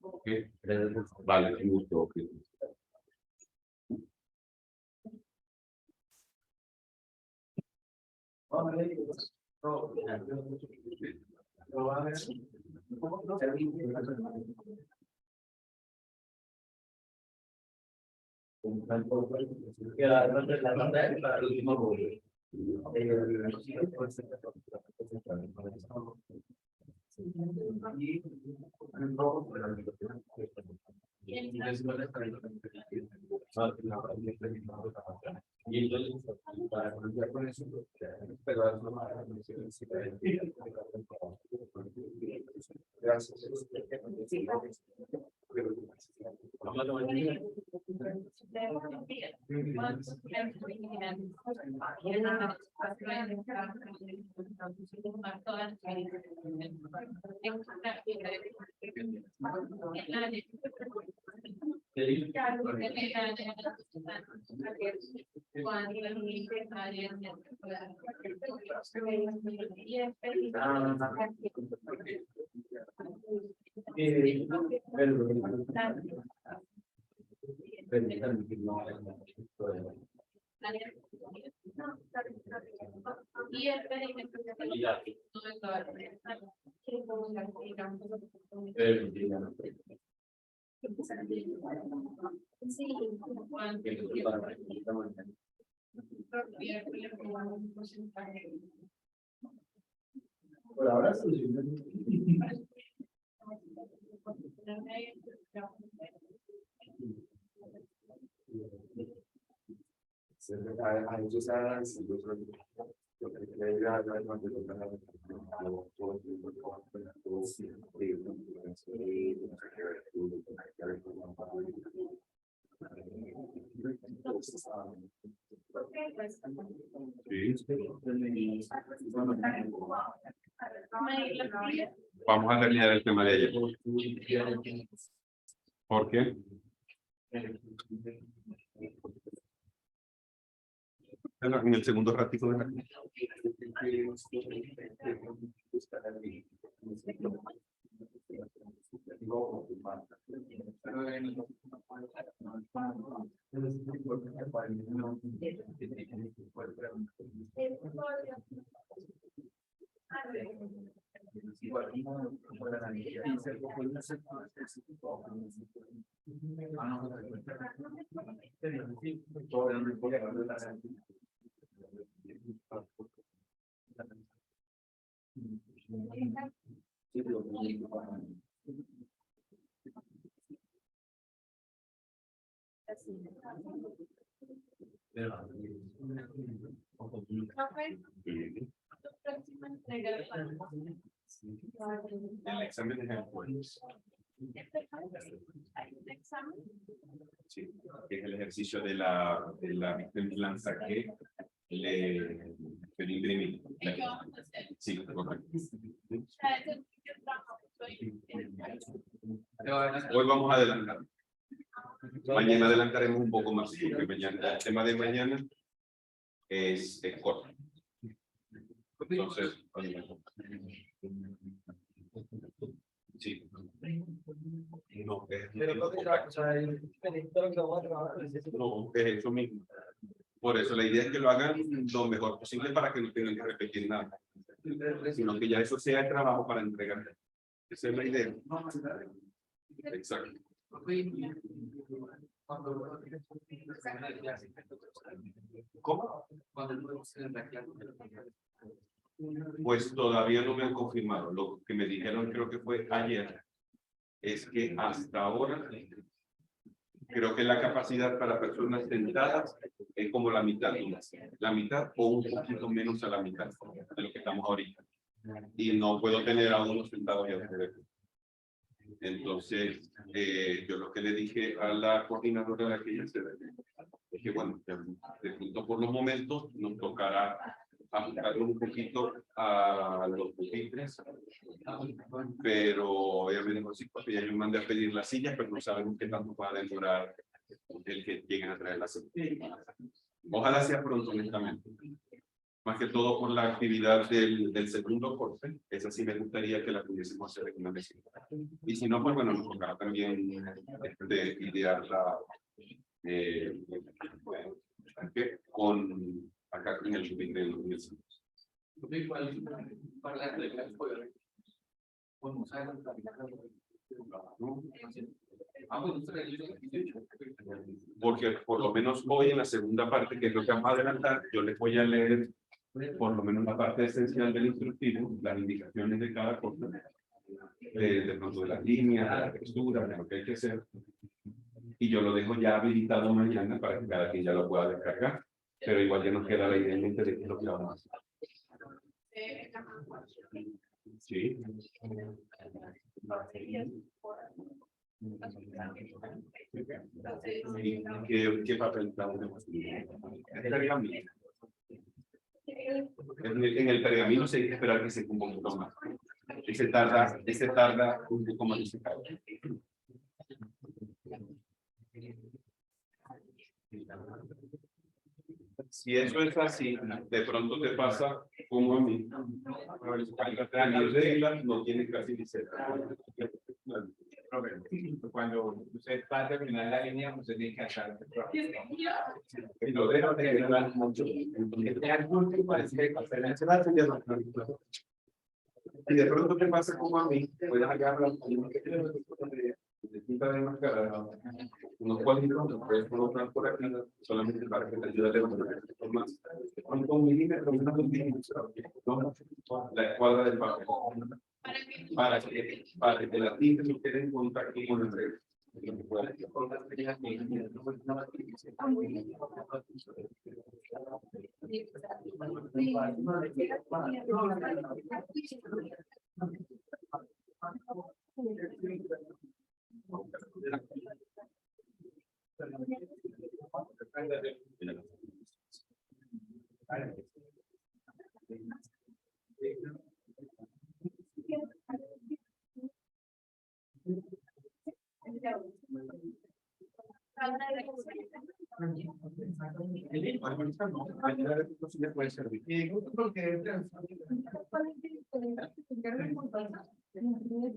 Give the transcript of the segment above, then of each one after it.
Ok. Vale, un gusto. Ok. Y entonces, para comenzar con eso, pero gracias. Por ahora sí. I just asked. Vamos a terminar el tema de ayer. ¿Por qué? En el segundo ratico de la... El examen es el jueves. Sí, que es el ejercicio de la templanza que le imprimí. Sí, correcto. Hoy vamos a adelantar. Mañana adelantaremos un poco más, porque mañana, el tema de mañana es corto. Entonces, sí. No, es eso mismo. Por eso la idea es que lo hagan lo mejor posible para que no tengan que repetir nada, sino que ya eso sea el trabajo para entregar. Esa es la idea. Exacto. ¿Cómo? Pues todavía no me han confirmado. Lo que me dijeron, creo que fue ayer, es que hasta ahora creo que la capacidad para personas sentadas es como la mitad o un poquito menos a la mitad de lo que estamos ahorita. Y no puedo tener a uno sentado y a ustedes. Entonces, yo lo que le dije a la coordinadora de aquella sede es que, bueno, de punto por los momentos nos tocará ajustarlo un poquito a los pupitres, pero ella me dijo, sí, porque ya yo mandé a pedir las sillas, pero no sabemos qué tanto va a demorar el que lleguen a traer las sillas. Ojalá sea pronto, honestamente. más que todo por la actividad del segundo corte. Esa sí me gustaría que la pudiésemos hacer en una mesita. Y si no, pues bueno, nos tocará también idearla con acá en el meeting de los universidad. Porque por lo menos hoy en la segunda parte, que es lo que vamos a adelantar, yo les voy a leer por lo menos la parte esencial del instructivo, las indicaciones de cada cosa, de pronto de las líneas, de la textura, de lo que hay que hacer, y yo lo dejo ya habilitado mañana para que cada quien ya lo pueda descargar, pero igual ya nos queda la idea en mente de qué es lo que vamos a hacer. Sí. ¿Qué papel estamos en el pergamino se hay que esperar que se un poquito más. Ese tarda un poco más de secar. Si eso es así, de pronto te pasa como a mí. Las reglas no tienen casi ni cerca. Cuando usted va a terminar la línea, usted tiene que hacer Y lo deja de quedar mucho. Y de pronto te pasa como a mí, puedes agarrar de tinta de máscara, unos cuadritos, los puedes colocar por aquí, solamente para que te ayude a levantar más. Un milímetro, menos de un milímetro, la escuadra del papel, para que la tinta no quede en contacto con el rey.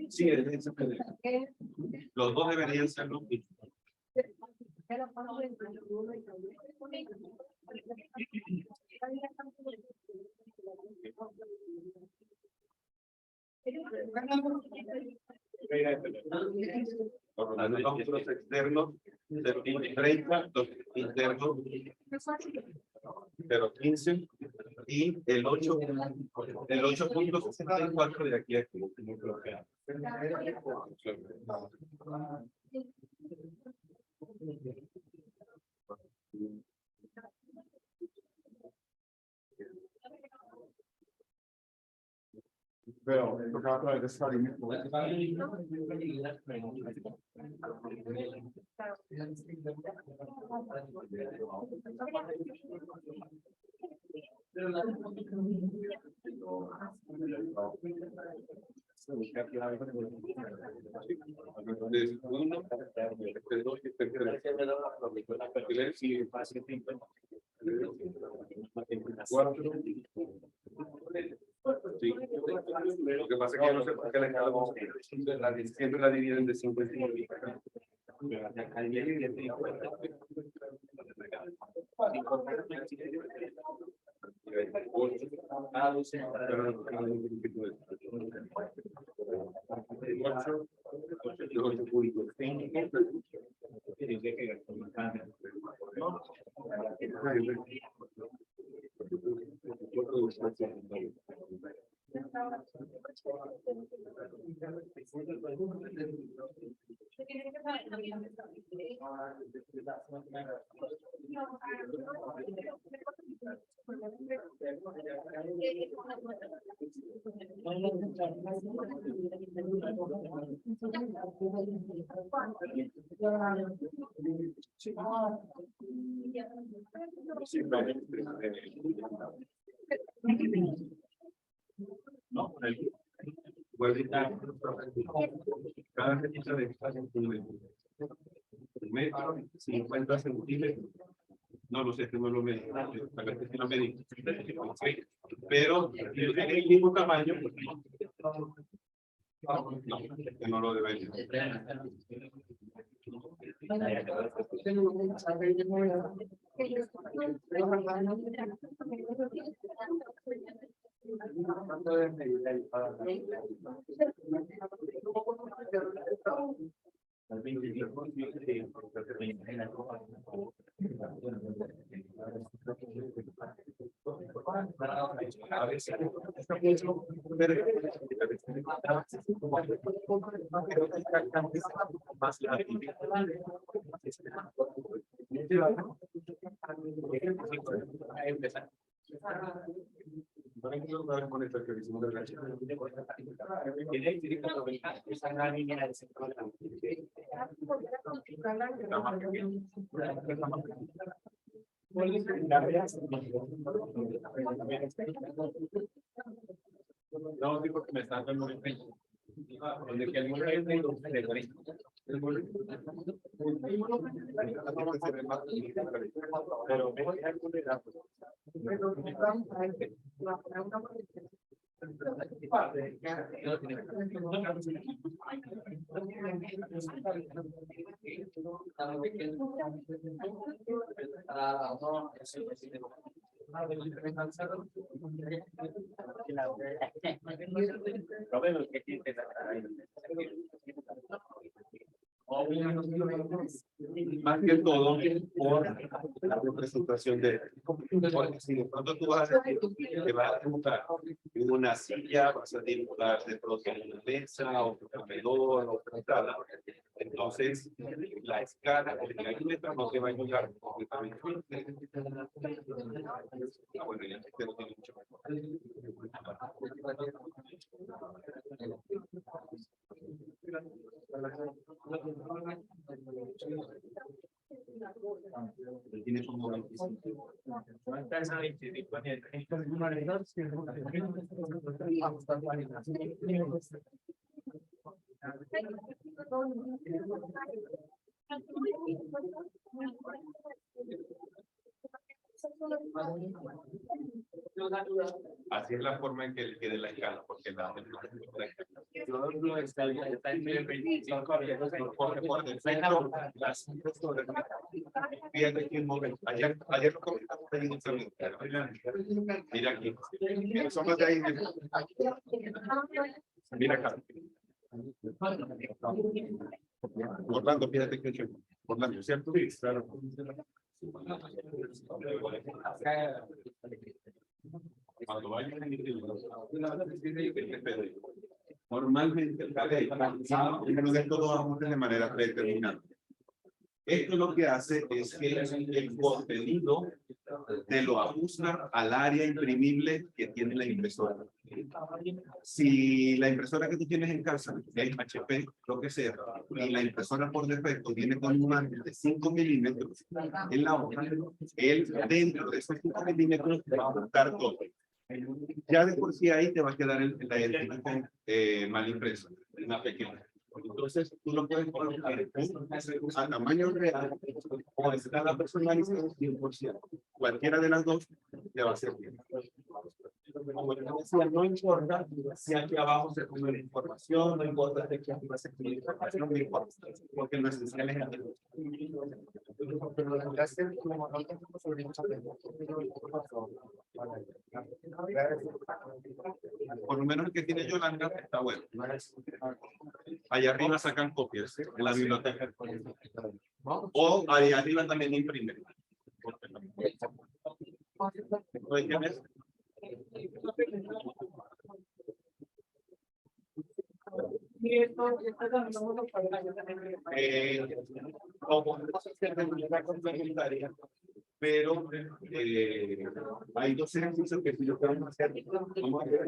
Sí, los dos deberían ser los mismos. Los externos de 30, los internos 0.15 y el 8.64 de aquí a aquí. Pero tocaba otra vez esta línea. Sí. Lo que pasa es que yo no sé por qué la escala siempre la dividen de 55. No, cada registro de espacio es un metro, 50 centímetros No lo sé, no lo medí. A ver si lo medí. Pero en el mismo tamaño. No, no lo debería. No, digo que me están dando el pecho. Donde que el mundo es de los pero más que todo por la representación de porque si de pronto tú vas a decir que vas a dibujar en una silla, vas a dibujar de pronto en una mesa o un comedor o una sala, entonces la escala de la letra no te va a ayudar completamente. Bueno, ya te lo tiene mucho mejor. Tiene como 25. Así es la forma en que le quede la escala, porque la está en el 25, por defecto, las fíjate que ayer lo comentamos mira aquí, somos de ahí, mira acá. Orlando, fíjate que Orlando, ¿cierto? Sí, claro. Cuando vayan normalmente el de todo vamos de manera predeterminada. Esto lo que hace es que el contenido te lo ajusta al área imprimible que tiene la impresora. Si la impresora que tú tienes en casa es HP, lo que sea, y la impresora por defecto viene con un ángulo de 5 milímetros en la hoja, él dentro de esos 5 milímetros va a ajustar todo. Ya de por sí ahí te va a quedar la identificación mal impresa, una pequeña. Entonces, tú lo puedes colocar a tamaño real o a escala personalizada 100%. Cualquiera de las dos te va a servir. Como yo decía, no importa si aquí abajo se pone la información, no importa si aquí arriba se pone la información, no importa, porque lo esencial es aquí. Por lo menos el que tiene Yolanda está bueno. Allá arriba sacan copias en la biblioteca. O ahí arriba también imprimen. Pero hay dos ejercicios que si yo quiero hacer, vamos a hacer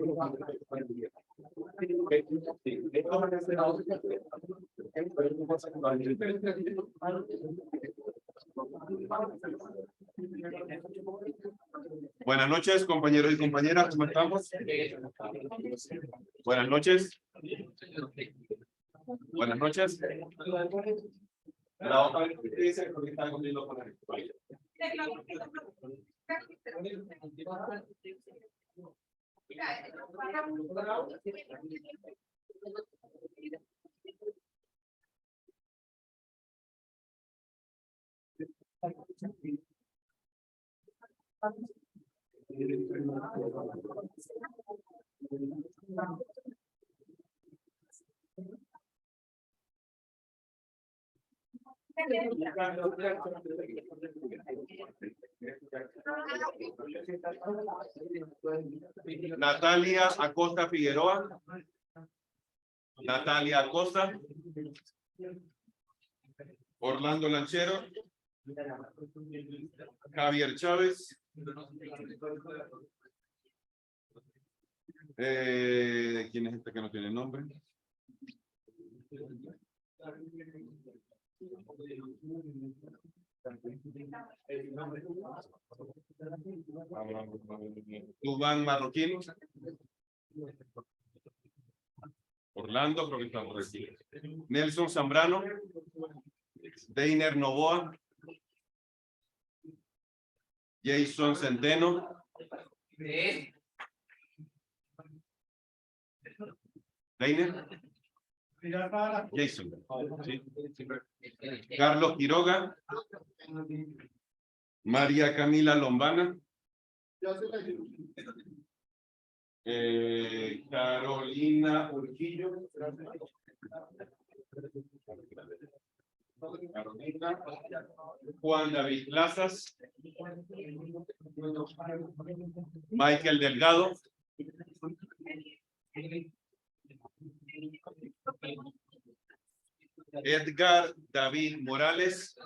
buenas noches, compañeros y compañeras, ¿cómo estamos? Buenas noches. Buenas noches. La otra vez que dice que está conmigo con la Natalia Acosta Figueroa. Natalia Acosta. Orlando Lanchero. Javier Chávez. ¿Quién es este que no tiene nombre? Dubán Marroquín. Orlando, creo que está por aquí. Nelson Zambrano. Deiner Novoa. Jason Centeno. Deiner. Jason. ¿Sí? Carlos Quiroga. María Camila Lombana. Carolina Urquillo. Carolina. Juan David Plazas. Michael Delgado. Edgar David Morales.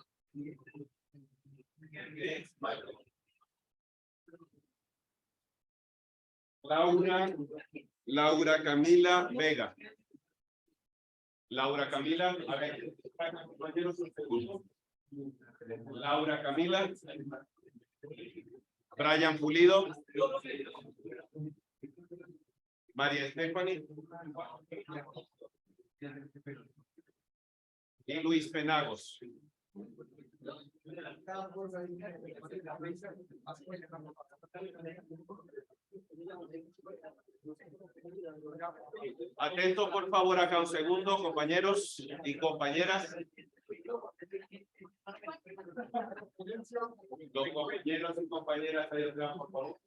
Laura Camila Vega. Laura Camila, a ver, Laura Camila. Brian Pulido. María Stephanie. Y Luis Penagos. Atento por favor acá un segundo, compañeros y compañeras. Los compañeros y compañeras ahí atrás, por favor.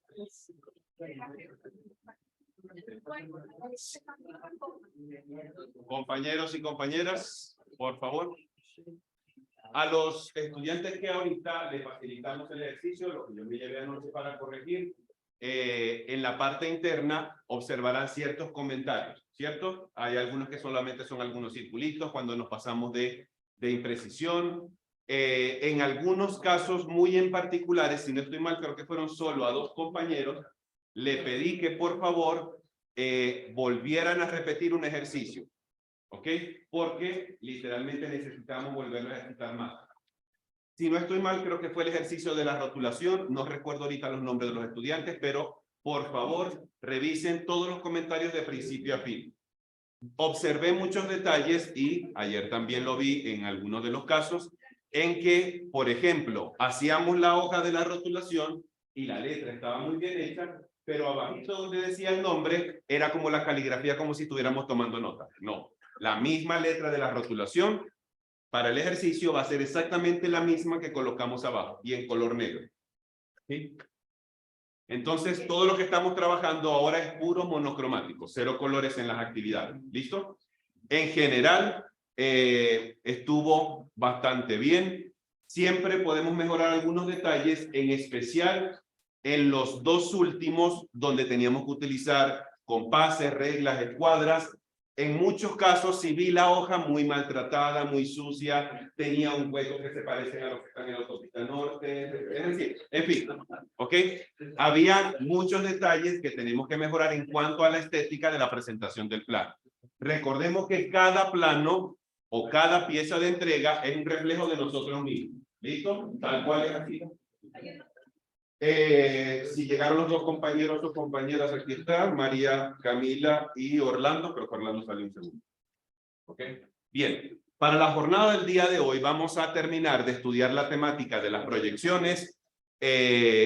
Compañeros y compañeras, por favor. A los estudiantes que ahorita les facilitamos el ejercicio, lo que yo me llevé anoche para corregir, en la parte interna observarán ciertos comentarios, ¿cierto? Hay algunos que solamente son algunos circulitos cuando nos pasamos de imprecisión. En algunos casos muy en particulares, si no estoy mal, creo que fueron solo a 2 compañeros, le pedí que por favor volvieran a repetir un ejercicio. ¿Ok? Porque literalmente necesitamos volverlo a ejercitar más. Si no estoy mal, creo que fue el ejercicio de la rotulación. No recuerdo ahorita los nombres de los estudiantes, pero por favor, revisen todos los comentarios de principio a fin. Observé muchos detalles y ayer también lo vi en algunos de los casos en que, por ejemplo, hacíamos la hoja de la rotulación y la letra estaba muy bien hecha, pero abajito donde decía el nombre era como la caligrafía, como si estuviéramos tomando nota. No. La misma letra de la rotulación para el ejercicio va a ser exactamente la misma que colocamos abajo y en color negro. ¿Sí? Entonces, todo lo que estamos trabajando ahora es puro monocromático, 0 colores en las actividades. ¿Listo? En general, estuvo bastante bien. Siempre podemos mejorar algunos detalles, en especial en los 2 últimos, donde teníamos que utilizar compases, reglas, escuadras. En muchos casos, si vi la hoja muy maltratada, muy sucia, tenía un hueco que se parece a los que están en la autopista norte, es decir, en fin, ¿ok? Había muchos detalles que tenemos que mejorar en cuanto a la estética de la presentación del plano. Recordemos que cada plano o cada pieza de entrega es un reflejo de nosotros mismos. ¿Listo? Tal cual es así. Si llegaron los 2 compañeros o compañeras, aquí están, María Camila y Orlando, pero Orlando salió un segundo. ¿Ok? Bien. Para la jornada del día de hoy vamos a terminar de estudiar la temática de las proyecciones,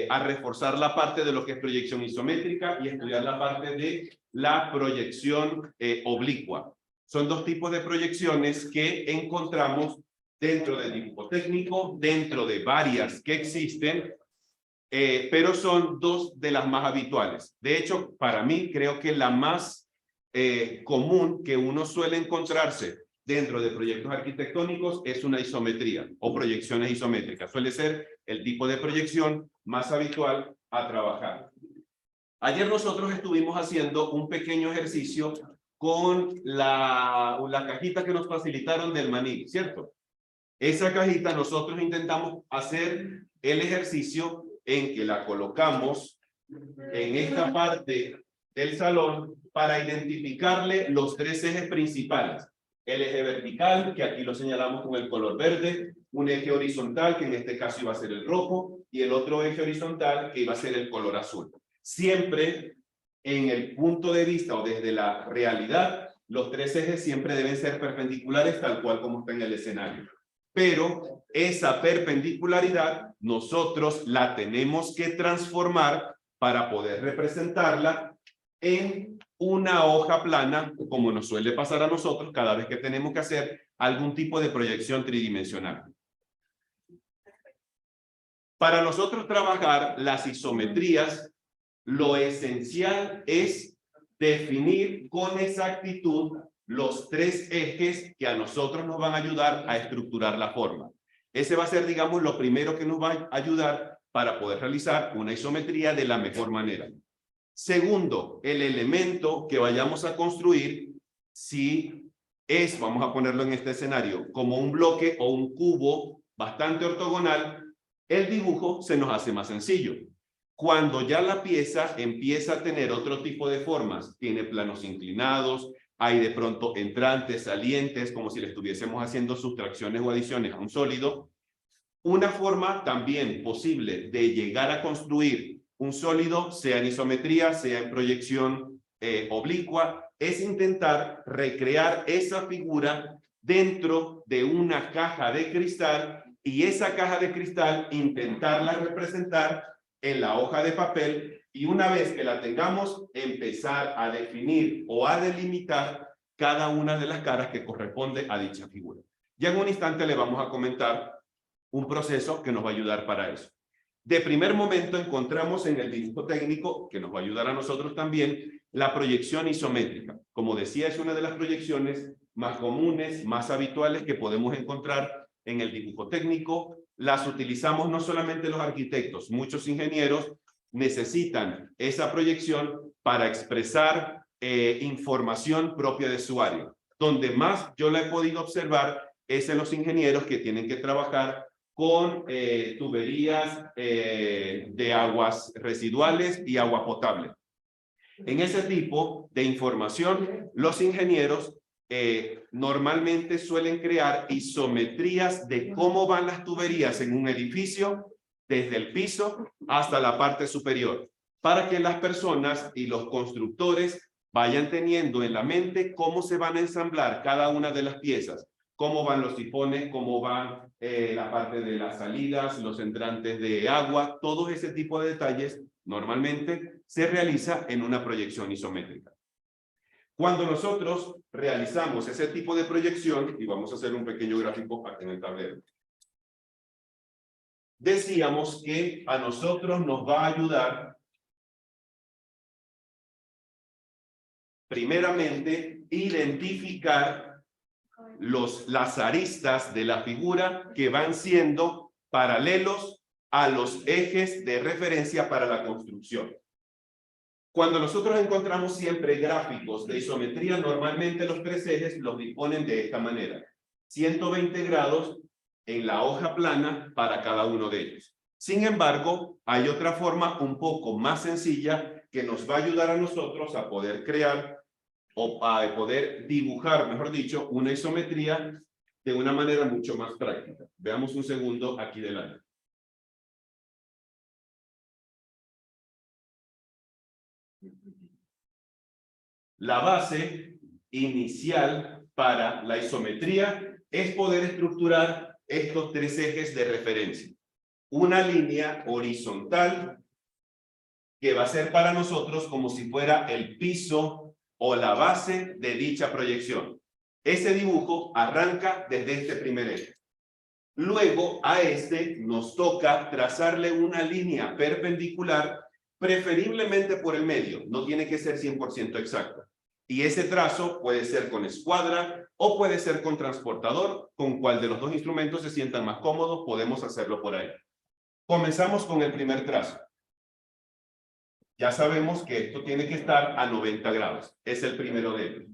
a reforzar la parte de lo que es proyección isométrica y estudiar la parte de la proyección oblicua. Son dos tipos de proyecciones que encontramos dentro del dibujo técnico, dentro de varias que existen, pero son dos de las más habituales. De hecho, para mí creo que la más común que uno suele encontrarse dentro de proyectos arquitectónicos es una isometría o proyecciones isométricas. Suele ser el tipo de proyección más habitual a trabajar. Ayer nosotros estuvimos haciendo un pequeño ejercicio con la cajita que nos facilitaron del maní, ¿cierto? Esa cajita nosotros intentamos hacer el ejercicio en que la colocamos en esta parte del salón para identificarle los tres ejes principales. El eje vertical, que aquí lo señalamos con el color verde, un eje horizontal, que en este caso iba a ser el rojo, y el otro eje horizontal, que iba a ser el color azul. Siempre en el punto de vista o desde la realidad, los tres ejes siempre deben ser perpendiculares, tal cual como está en el escenario. Pero esa perpendicularidad nosotros la tenemos que transformar para poder representarla en una hoja plana, como nos suele pasar a nosotros cada vez que tenemos que hacer algún tipo de proyección tridimensional. Para nosotros trabajar las isometrías, lo esencial es definir con exactitud los tres ejes que a nosotros nos van a ayudar a estructurar la forma. Ese va a ser, digamos, lo primero que nos va a ayudar para poder realizar una isometría de la mejor manera. Segundo, el elemento que vayamos a construir, si es, vamos a ponerlo en este escenario, como un bloque o un cubo bastante ortogonal, el dibujo se nos hace más sencillo. Cuando ya la pieza empieza a tener otro tipo de formas, tiene planos inclinados, hay de pronto entrantes, salientes, como si le estuviésemos haciendo sustracciones o adiciones a un sólido. Una forma también posible de llegar a construir un sólido, sea en isometría, sea en proyección oblicua, es intentar recrear esa figura dentro de una caja de cristal y esa caja de cristal intentarla representar en la hoja de papel y una vez que la tengamos, empezar a definir o a delimitar cada una de las caras que corresponde a dicha figura. Ya en un instante le vamos a comentar un proceso que nos va a ayudar para eso. De primer momento encontramos en el dibujo técnico, que nos va a ayudar a nosotros también, la proyección isométrica. Como decía, es una de las proyecciones más comunes, más habituales que podemos encontrar en el dibujo técnico. Las utilizamos no solamente los arquitectos, muchos ingenieros necesitan esa proyección para expresar información propia de su área. Donde más yo la he podido observar es en los ingenieros que tienen que trabajar con tuberías de aguas residuales y agua potable. En ese tipo de información, los ingenieros normalmente suelen crear isometrías de cómo van las tuberías en un edificio, desde el piso hasta la parte superior, para que las personas y los constructores vayan teniendo en la mente cómo se van a ensamblar cada una de las piezas, cómo van los sifones, cómo van la parte de las salidas, los entrantes de agua, todo ese tipo de detalles normalmente se realiza en una proyección isométrica. Cuando nosotros realizamos ese tipo de proyección, y vamos a hacer un pequeño gráfico aquí en el tablero, decíamos que a nosotros nos va a ayudar primeramente identificar las aristas de la figura que van siendo paralelos a los ejes de referencia para la construcción. Cuando nosotros encontramos siempre gráficos de isometría, normalmente los tres ejes los disponen de esta manera. 120 grados en la hoja plana para cada uno de ellos. Sin embargo, hay otra forma un poco más sencilla que nos va a ayudar a nosotros a poder crear o a poder dibujar, mejor dicho, una isometría de una manera mucho más práctica. Veamos un segundo aquí delante. La base inicial para la isometría es poder estructurar estos tres ejes de referencia. Una línea horizontal que va a ser para nosotros como si fuera el piso o la base de dicha proyección. Ese dibujo arranca desde este primer eje. Luego a este nos toca trazarle una línea perpendicular, preferiblemente por el medio, no tiene que ser 100% exacto. Y ese trazo puede ser con escuadra o puede ser con transportador, con cual de los dos instrumentos se sientan más cómodos, podemos hacerlo por ahí. Comenzamos con el primer trazo. Ya sabemos que esto tiene que estar a 90 grados, es el primero de ellos.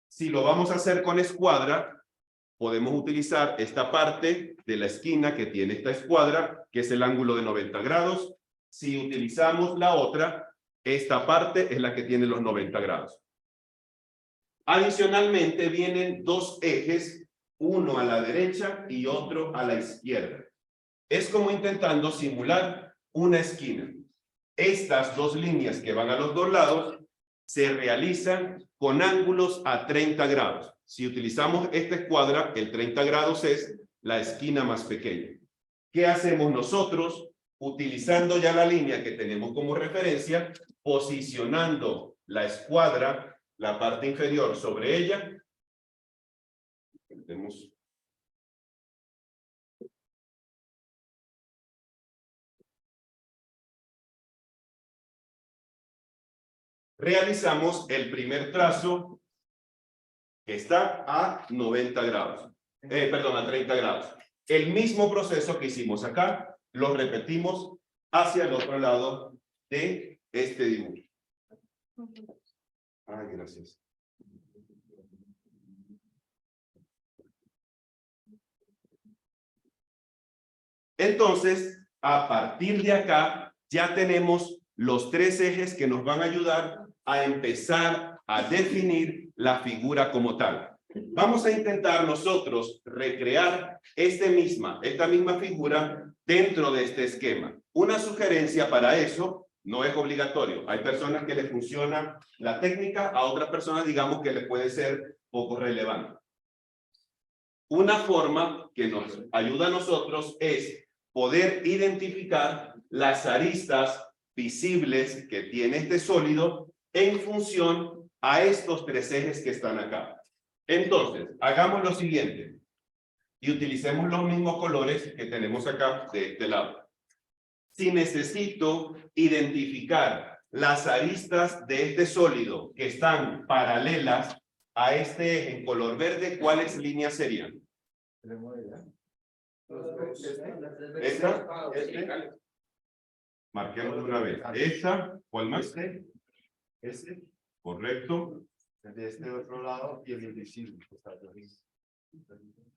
Si lo vamos a hacer con escuadra, podemos utilizar esta parte de la esquina que tiene esta escuadra, que es el ángulo de 90 grados. Si utilizamos la otra, esta parte es la que tiene los 90 grados. Adicionalmente vienen dos ejes, uno a la derecha y otro a la izquierda. Es como intentando simular una esquina. Estas dos líneas que van a los dos lados se realizan con ángulos a 30 grados. Si utilizamos esta escuadra, el 30 grados es la esquina más pequeña. ¿Qué hacemos nosotros? Utilizando ya la línea que tenemos como referencia, posicionando la escuadra, la parte inferior sobre ella. Realizamos el primer trazo que está a 90 grados. Perdón, a 30 grados. El mismo proceso que hicimos acá, lo repetimos hacia el otro lado de este dibujo. Ay, gracias. Entonces, a partir de acá, ya tenemos los tres ejes que nos van a ayudar a empezar a definir la figura como tal. Vamos a intentar nosotros recrear esta misma figura dentro de este esquema. Una sugerencia para eso, no es obligatorio. Hay personas que les funciona la técnica, a otras personas digamos que les puede ser poco relevante. Una forma que nos ayuda a nosotros es poder identificar las aristas visibles que tiene este sólido en función a estos tres ejes que están acá. Entonces, hagamos lo siguiente y utilicemos los mismos colores que tenemos acá de este lado. Si necesito identificar las aristas de este sólido que están paralelas a este eje en color verde, ¿cuáles líneas serían? ¿Esta? Marquemos de una vez. ¿Esta? ¿Cuál más? Este. Correcto. De este otro lado y el invisible.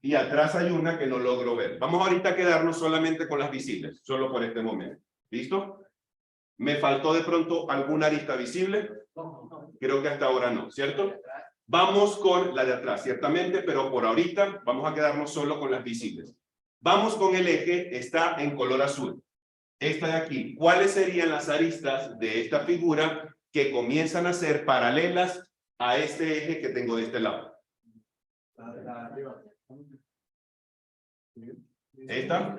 Y atrás hay una que no logro ver. Vamos ahorita a quedarnos solamente con las visibles, solo por este momento. ¿Listo? ¿Me faltó de pronto alguna arista visible? Creo que hasta ahora no, ¿cierto? Vamos con la de atrás, ciertamente, pero por ahorita vamos a quedarnos solo con las visibles. Vamos con el eje, está en color azul. Esta de aquí. ¿Cuáles serían las aristas de esta figura que comienzan a ser paralelas a este eje que tengo de este lado? ¿Esta?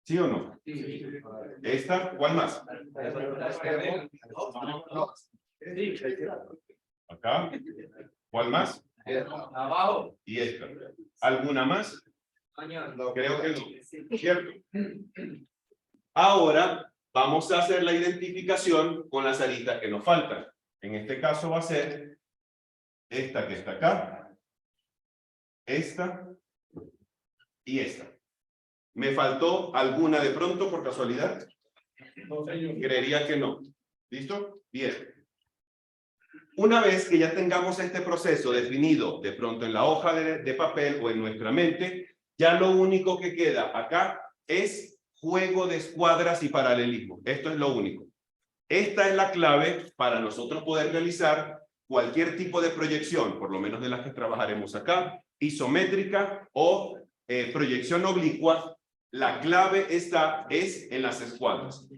¿Sí o no? ¿Esta? ¿Cuál más? Acá. ¿Cuál más? Abajo. Y esta. ¿Alguna más? Creo que no. ¿Cierto? Ahora vamos a hacer la identificación con las aristas que nos faltan. En este caso va a ser esta que está acá, esta y esta. ¿Me faltó alguna de pronto por casualidad? Creería que no. ¿Listo? Bien. Una vez que ya tengamos este proceso definido de pronto en la hoja de papel o en nuestra mente, ya lo único que queda acá es juego de escuadras y paralelismo. Esto es lo único. Esta es la clave para nosotros poder realizar cualquier tipo de proyección, por lo menos de las que trabajaremos acá, isométrica o proyección oblicua. La clave es en las escuadras.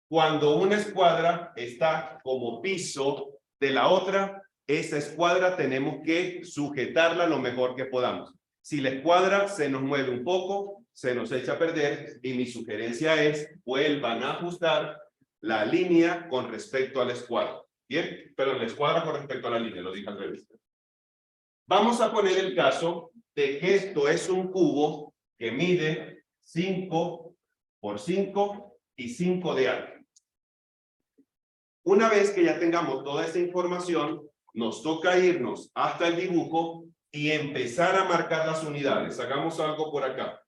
Cuando una escuadra está como piso de la otra, esa escuadra tenemos que sujetarla lo mejor que podamos. Si la escuadra se nos mueve un poco, se nos echa a perder, y mi sugerencia es vuelvan a ajustar la línea con respecto a la escuadra. Bien, pero la escuadra con respecto a la línea, lo dije al revés. Vamos a poner el caso de que esto es un cubo que mide 5 por 5 y 5 de alto. Una vez que ya tengamos toda esa información, nos toca irnos hasta el dibujo y empezar a marcar las unidades. Hagamos algo por acá.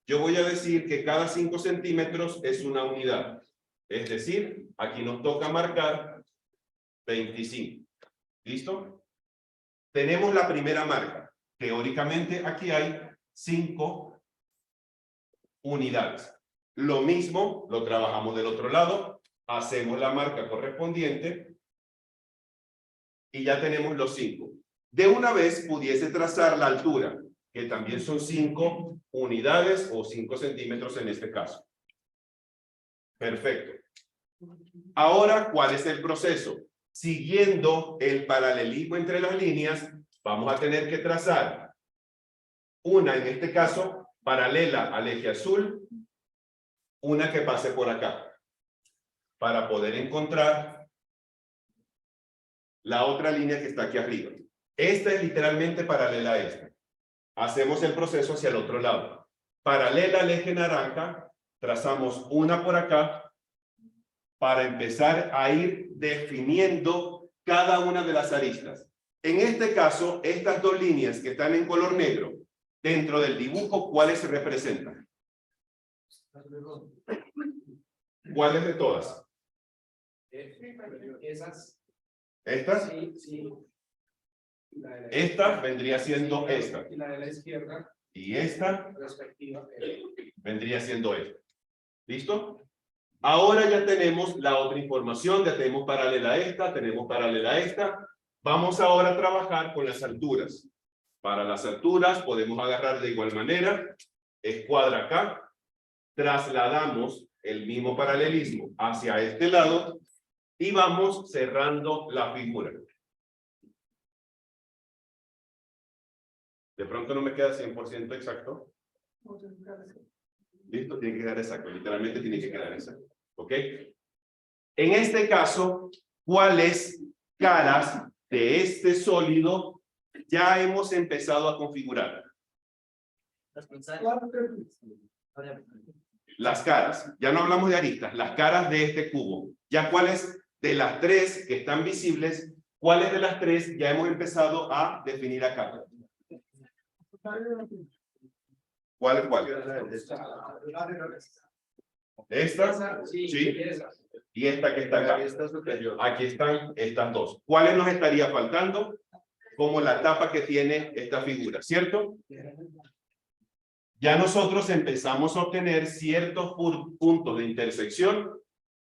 Yo voy a decir que cada 5 centímetros es una unidad. Es decir, aquí nos toca marcar 25. ¿Listo? Tenemos la primera marca. Teóricamente aquí hay 5 unidades. Lo mismo lo trabajamos del otro lado. Hacemos la marca correspondiente y ya tenemos los 5. De una vez pudiese trazar la altura, que también son 5 unidades o 5 centímetros en este caso. Perfecto. Ahora, ¿cuál es el proceso? Siguiendo el paralelismo entre las líneas, vamos a tener que trazar una, en este caso, paralela al eje azul, una que pase por acá, para poder encontrar la otra línea que está aquí arriba. Esta es literalmente paralela a esta. Hacemos el proceso hacia el otro lado. Paralela al eje naranja, trazamos una por acá para empezar a ir definiendo cada una de las aristas. En este caso, estas dos líneas que están en color negro, dentro del dibujo, ¿cuáles se representan? ¿Cuáles de todas? Esas. ¿Estas? Sí, sí. Esta vendría siendo esta. Y la de la izquierda. Y esta Respectiva. vendría siendo esta. ¿Listo? Ahora ya tenemos la otra información, ya tenemos paralela a esta, tenemos paralela a esta. Vamos ahora a trabajar con las alturas. Para las alturas podemos agarrar de igual manera, escuadra acá, trasladamos el mismo paralelismo hacia este lado y vamos cerrando la figura. De pronto no me queda 100% exacto. Listo, tiene que quedar exacto, literalmente tiene que quedar exacto. ¿Ok? En este caso, ¿cuáles caras de este sólido ya hemos empezado a configurar? Las caras, ya no hablamos de aristas, las caras de este cubo. Ya cuáles de las 3 que están visibles, cuáles de las 3 ya hemos empezado a definir acá. ¿Cuál? ¿Esta? Sí. Y esta que está acá. Aquí están estas dos. ¿Cuáles nos estaría faltando? Como la tapa que tiene esta figura, ¿cierto? Ya nosotros empezamos a obtener ciertos puntos de intersección.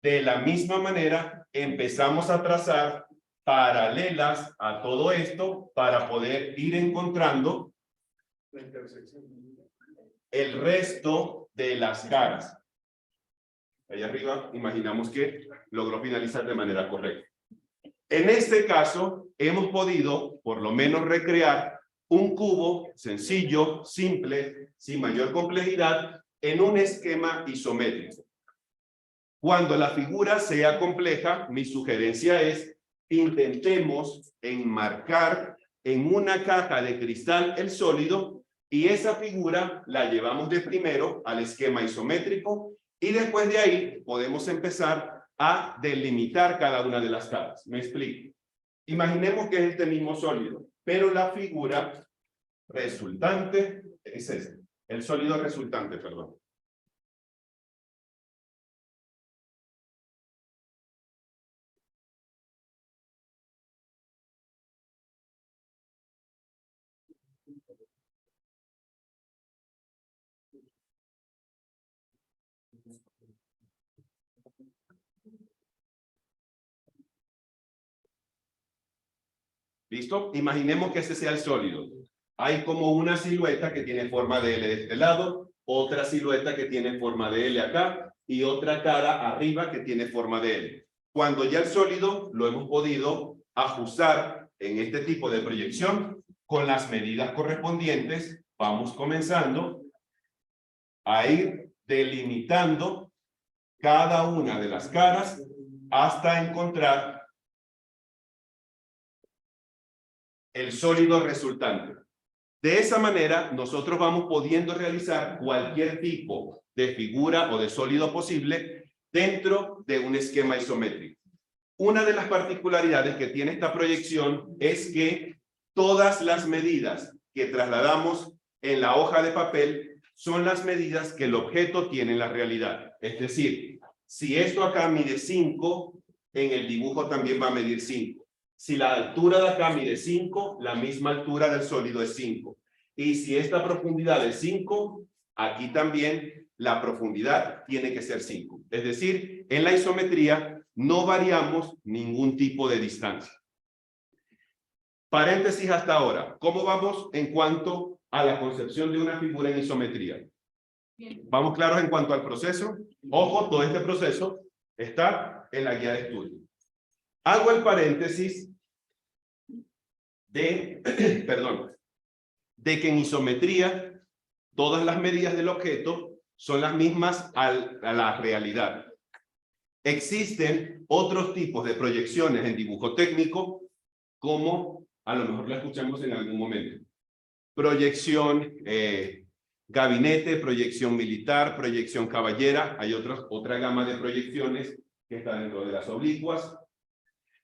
De la misma manera, empezamos a trazar paralelas a todo esto para poder ir encontrando el resto de las caras. Ahí arriba, imaginamos que logró finalizar de manera correcta. En este caso, hemos podido, por lo menos, recrear un cubo sencillo, simple, sin mayor complejidad, en un esquema isométrico. Cuando la figura sea compleja, mi sugerencia es intentemos enmarcar en una caja de cristal el sólido y esa figura la llevamos de primero al esquema isométrico y después de ahí podemos empezar a delimitar cada una de las caras. Me explico. Imaginemos que es este mismo sólido, pero la figura resultante es esta. El sólido resultante, perdón. ¿Listo? Imaginemos que ese sea el sólido. Hay como una silueta que tiene forma de L de este lado, otra silueta que tiene forma de L acá y otra cara arriba que tiene forma de L. Cuando ya el sólido lo hemos podido ajustar en este tipo de proyección, con las medidas correspondientes, vamos comenzando a ir delimitando cada una de las caras hasta encontrar el sólido resultante. De esa manera, nosotros vamos pudiendo realizar cualquier tipo de figura o de sólido posible dentro de un esquema isométrico. Una de las particularidades que tiene esta proyección es que todas las medidas que trasladamos en la hoja de papel son las medidas que el objeto tiene en la realidad. Es decir, si esto acá mide 5, en el dibujo también va a medir 5. Si la altura de acá mide 5, la misma altura del sólido es 5. Y si esta profundidad es 5, aquí también la profundidad tiene que ser 5. Es decir, en la isometría no variamos ningún tipo de distancia. Paréntesis hasta ahora. ¿Cómo vamos en cuanto a la concepción de una figura en isometría? ¿Vamos claros en cuanto al proceso? Ojo, todo este proceso está en la guía de estudio. Hago el paréntesis de, de que en isometría todas las medidas del objeto son las mismas a la realidad. Existen otros tipos de proyecciones en dibujo técnico, como a lo mejor la escuchamos en algún momento. Proyección gabinete, proyección militar, proyección caballera. Hay otra gama de proyecciones que está dentro de las oblicuas,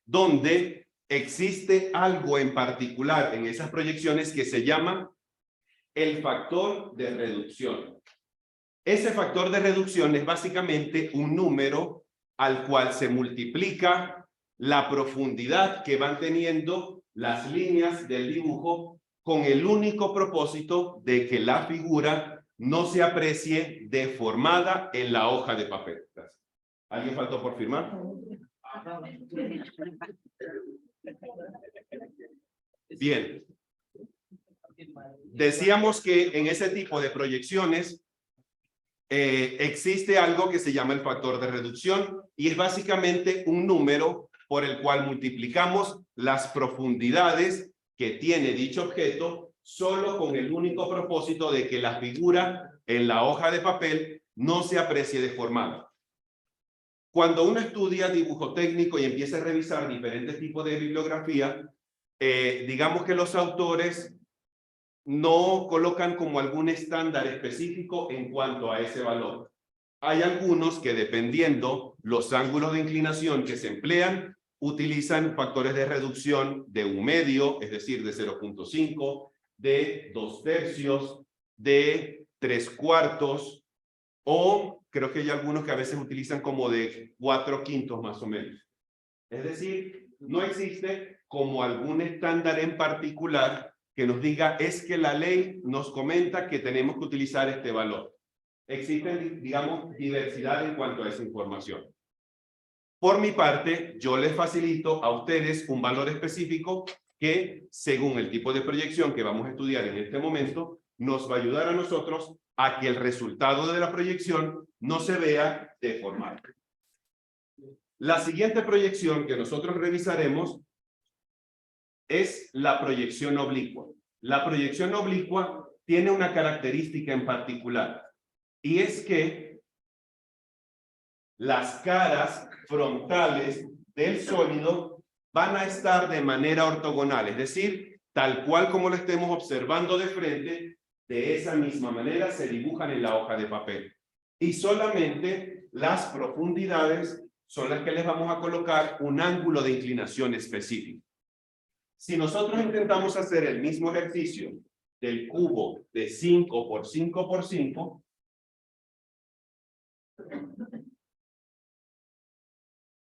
donde existe algo en particular en esas proyecciones que se llama el factor de reducción. Ese factor de reducción es básicamente un número al cual se multiplica la profundidad que van teniendo las líneas del dibujo con el único propósito de que la figura no se aprecie deformada en la hoja de papel. ¿Alguien faltó por firmar? Bien. Decíamos que en ese tipo de proyecciones existe algo que se llama el factor de reducción y es básicamente un número por el cual multiplicamos las profundidades que tiene dicho objeto solo con el único propósito de que la figura en la hoja de papel no se aprecie deformada. Cuando uno estudia dibujo técnico y empieza a revisar diferentes tipos de bibliografía, digamos que los autores no colocan como algún estándar específico en cuanto a ese valor. Hay algunos que, dependiendo los ángulos de inclinación que se emplean, utilizan factores de reducción de 1/2, es decir, de 0.5, de 2/3, de 3/4, o creo que hay algunos que a veces utilizan como de 4/5 más o menos. Es decir, no existe como algún estándar en particular que nos diga es que la ley nos comenta que tenemos que utilizar este valor. Existen, digamos, diversidad en cuanto a esa información. Por mi parte, yo les facilito a ustedes un valor específico que, según el tipo de proyección que vamos a estudiar en este momento, nos va a ayudar a nosotros a que el resultado de la proyección no se vea deformado. La siguiente proyección que nosotros revisaremos es la proyección oblicua. La proyección oblicua tiene una característica en particular y es que las caras frontales del sólido van a estar de manera ortogonal, es decir, tal cual como lo estemos observando de frente, de esa misma manera se dibujan en la hoja de papel. Y solamente las profundidades son las que les vamos a colocar un ángulo de inclinación específico. Si nosotros intentamos hacer el mismo ejercicio del cubo de 5 por 5 por 5,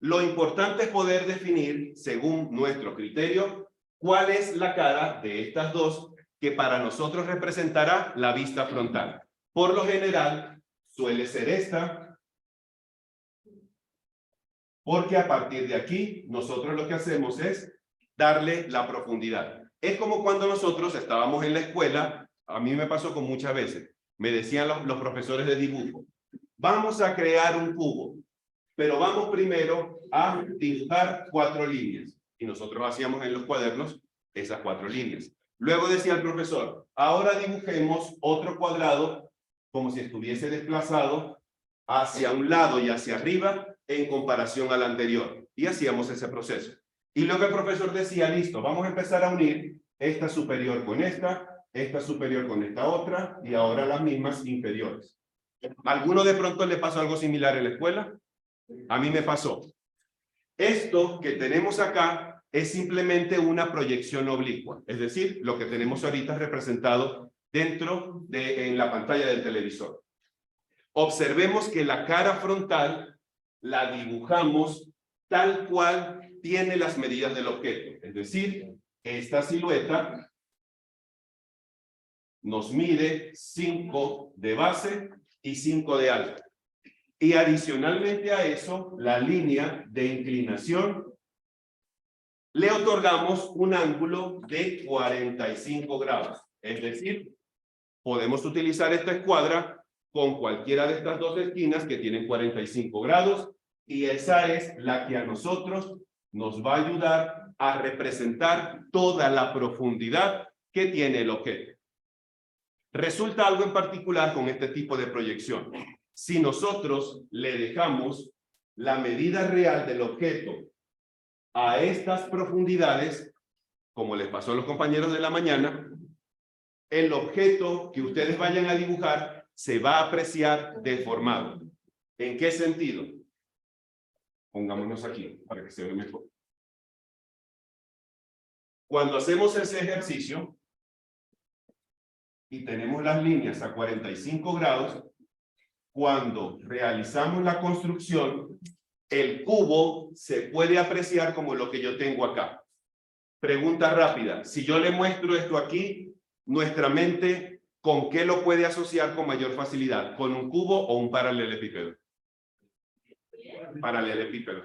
lo importante es poder definir, según nuestro criterio, cuál es la cara de estas dos que para nosotros representará la vista frontal. Por lo general, suele ser esta, porque a partir de aquí, nosotros lo que hacemos es darle la profundidad. Es como cuando nosotros estábamos en la escuela, a mí me pasó con muchas veces, me decían los profesores de dibujo, vamos a crear un cubo, pero vamos primero a dibujar 4 líneas. Y nosotros hacíamos en los cuadernos esas 4 líneas. Luego decía el profesor, ahora dibujemos otro cuadrado como si estuviese desplazado hacia un lado y hacia arriba en comparación al anterior. Y hacíamos ese proceso. Y luego el profesor decía, listo, vamos a empezar a unir esta superior con esta superior con esta otra, y ahora las mismas inferiores. ¿Alguno de pronto le pasó algo similar en la escuela? A mí me pasó. Esto que tenemos acá es simplemente una proyección oblicua, es decir, lo que tenemos ahorita representado en la pantalla del televisor. Observemos que la cara frontal la dibujamos tal cual tiene las medidas del objeto, es decir, esta silueta nos mide 5 de base y 5 de alto. Y adicionalmente a eso, la línea de inclinación le otorgamos un ángulo de 45 grados. Es decir, podemos utilizar esta escuadra con cualquiera de estas dos esquinas que tienen 45 grados, y esa es la que a nosotros nos va a ayudar a representar toda la profundidad que tiene el objeto. Resulta algo en particular con este tipo de proyección. Si nosotros le dejamos la medida real del objeto a estas profundidades, como les pasó a los compañeros de la mañana, el objeto que ustedes vayan a dibujar se va a apreciar deformado. ¿En qué sentido? Pongámonos aquí para que se vea mejor. Cuando hacemos ese ejercicio y tenemos las líneas a 45 grados, cuando realizamos la construcción, el cubo se puede apreciar como lo que yo tengo acá. Pregunta rápida, si yo le muestro esto aquí, nuestra mente, ¿con qué lo puede asociar con mayor facilidad? ¿Con un cubo o un paralelepípedo? Paralelepípedo.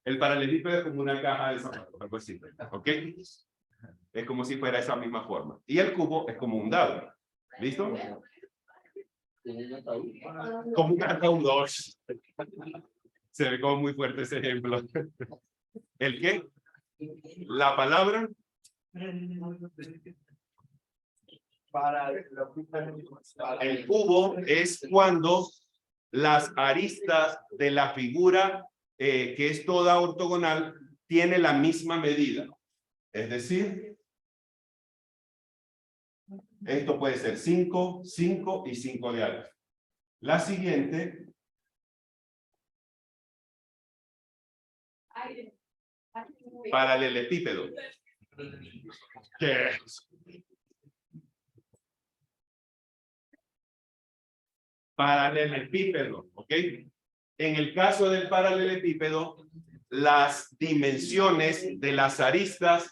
El paralelepípedo es como una caja de zapatos, algo así, ¿ok? Es como si fuera esa misma forma. Y el cubo es como un dado. ¿Listo? Como un ataúd. Se ve como muy fuerte ese ejemplo. ¿El qué? La palabra. El cubo es cuando las aristas de la figura, que es toda ortogonal, tiene la misma medida. Es decir, esto puede ser 5, 5 y 5 de alto. La siguiente. Paralelepípedo. ¿Qué es? Paralelepípedo, ¿ok? En el caso del paralelepípedo, las dimensiones de las aristas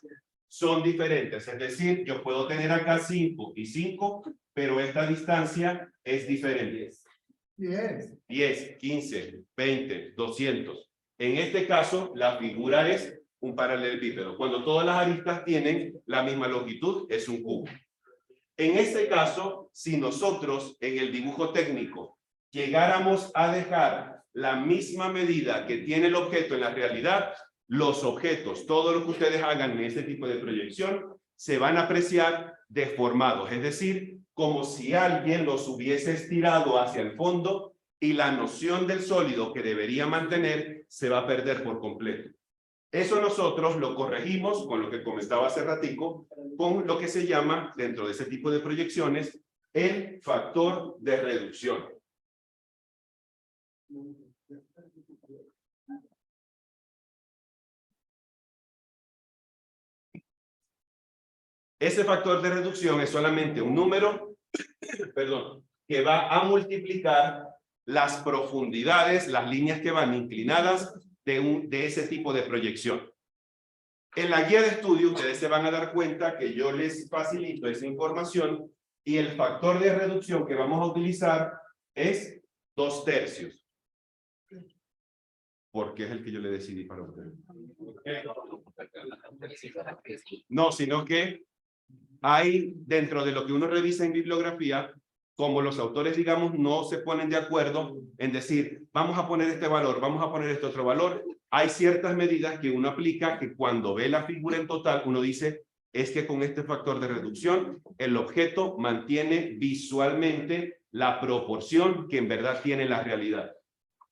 son diferentes. Es decir, yo puedo tener acá 5 y 5, pero esta distancia es diferente. 10, 15, 20, 200. En este caso, la figura es un paralelepípedo. Cuando todas las aristas tienen la misma longitud, es un cubo. En este caso, si nosotros en el dibujo técnico llegáramos a dejar la misma medida que tiene el objeto en la realidad, los objetos, todo lo que ustedes hagan en este tipo de proyección, se van a apreciar deformados, es decir, como si alguien los hubiese estirado hacia el fondo y la noción del sólido que debería mantener se va a perder por completo. Eso nosotros lo corregimos con lo que comentaba hace ratico, con lo que se llama, dentro de ese tipo de proyecciones, el factor de reducción. Ese factor de reducción es solamente un número, perdón, que va a multiplicar las profundidades, las líneas que van inclinadas de ese tipo de proyección. En la guía de estudio ustedes se van a dar cuenta que yo les facilito esa información y el factor de reducción que vamos a utilizar es 2/3. Porque es el que yo le decidí para ustedes. No, sino que hay dentro de lo que uno revisa en bibliografía, como los autores, digamos, no se ponen de acuerdo en decir, vamos a poner este valor, vamos a poner este otro valor, Hay ciertas medidas que uno aplica que cuando ve la figura en total, uno dice, es que con este factor de reducción, el objeto mantiene visualmente la proporción que en verdad tiene la realidad.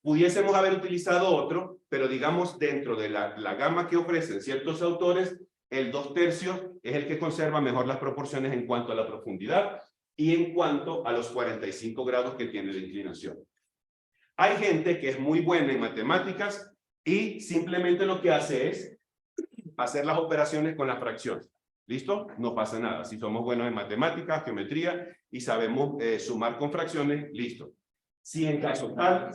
Pudiésemos haber utilizado otro, pero digamos dentro de la gama que ofrecen ciertos autores, el 2/3 es el que conserva mejor las proporciones en cuanto a la profundidad y en cuanto a los 45 grados que tiene de inclinación. Hay gente que es muy buena en matemáticas y simplemente lo que hace es hacer las operaciones con la fracción. ¿Listo? No pasa nada. Si somos buenos en matemáticas, geometría y sabemos sumar con fracciones, listo. Si en caso tal,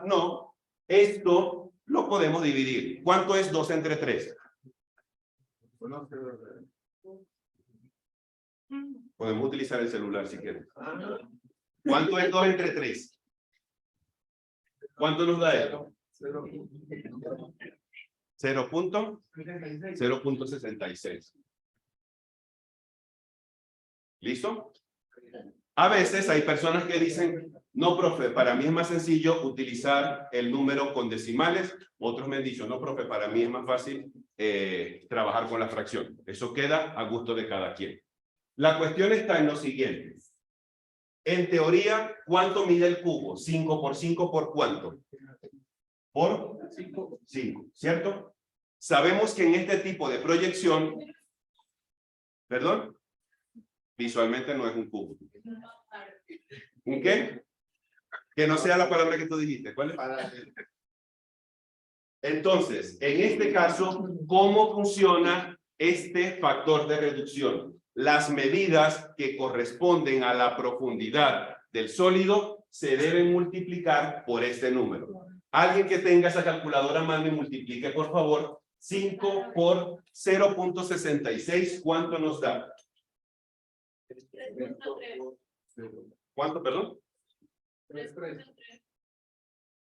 no, esto lo podemos dividir. ¿Cuánto es 2 entre 3? Podemos utilizar el celular si quieren. ¿Cuánto es 2 entre 3? ¿Cuánto nos da esto? 0.66. ¿Listo? A veces hay personas que dicen, no, profe, para mí es más sencillo utilizar el número con decimales. Otros me han dicho, no, profe, para mí es más fácil trabajar con la fracción. Eso queda a gusto de cada quien. La cuestión está en lo siguiente. En teoría, ¿cuánto mide el cubo? 5 por 5 ¿por cuánto? Por 5, ¿cierto? Sabemos que en este tipo de proyección, ¿perdón? Visualmente no es un cubo. ¿Un qué? Que no sea la palabra que tú dijiste. ¿Cuál es? Entonces, en este caso, ¿cómo funciona este factor de reducción? Las medidas que corresponden a la profundidad del sólido se deben multiplicar por este número. Alguien que tenga esa calculadora a mano y multiplique, por favor, 5 por 0.66, ¿cuánto nos da? 3.3. ¿Cuánto, perdón? 3.3.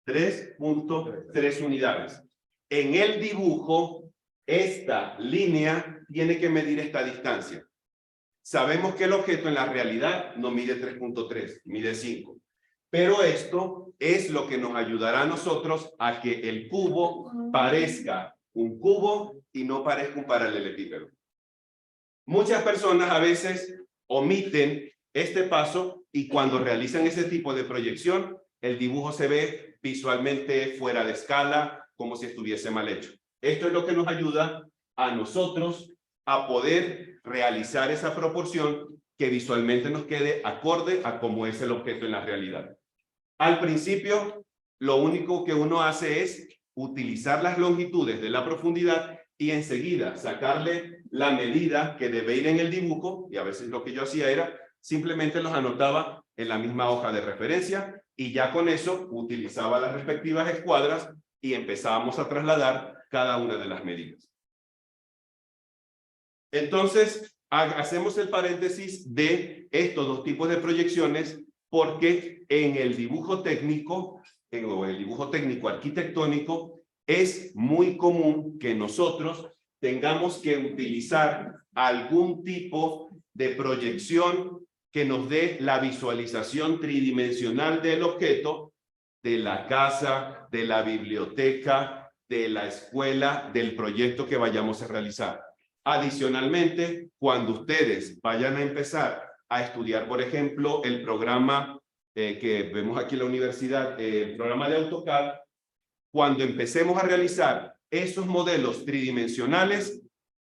3.3 unidades. En el dibujo, esta línea tiene que medir esta distancia. Sabemos que el objeto en la realidad no mide 3.3, mide 5. Pero esto es lo que nos ayudará a nosotros a que el cubo parezca un cubo y no parezca un paralelepípedo. Muchas personas a veces omiten este paso y cuando realizan ese tipo de proyección, el dibujo se ve visualmente fuera de escala, como si estuviese mal hecho. Esto es lo que nos ayuda a nosotros a poder realizar esa proporción que visualmente nos quede acorde a cómo es el objeto en la realidad. Al principio, lo único que uno hace es utilizar las longitudes de la profundidad y enseguida sacarle la medida que debe ir en el dibujo, y a veces lo que yo hacía era simplemente los anotaba en la misma hoja de referencia y ya con eso utilizaba las respectivas escuadras y empezábamos a trasladar cada una de las medidas. Entonces, hacemos el paréntesis de estos dos tipos de proyecciones porque en el dibujo técnico, o el dibujo técnico arquitectónico, es muy común que nosotros tengamos que utilizar algún tipo de proyección que nos dé la visualización tridimensional del objeto, de la casa, de la biblioteca, de la escuela, del proyecto que vayamos a realizar. Adicionalmente, cuando ustedes vayan a empezar a estudiar, por ejemplo, el programa que vemos aquí en la universidad, el programa de AutoCAD, cuando empecemos a realizar esos modelos tridimensionales,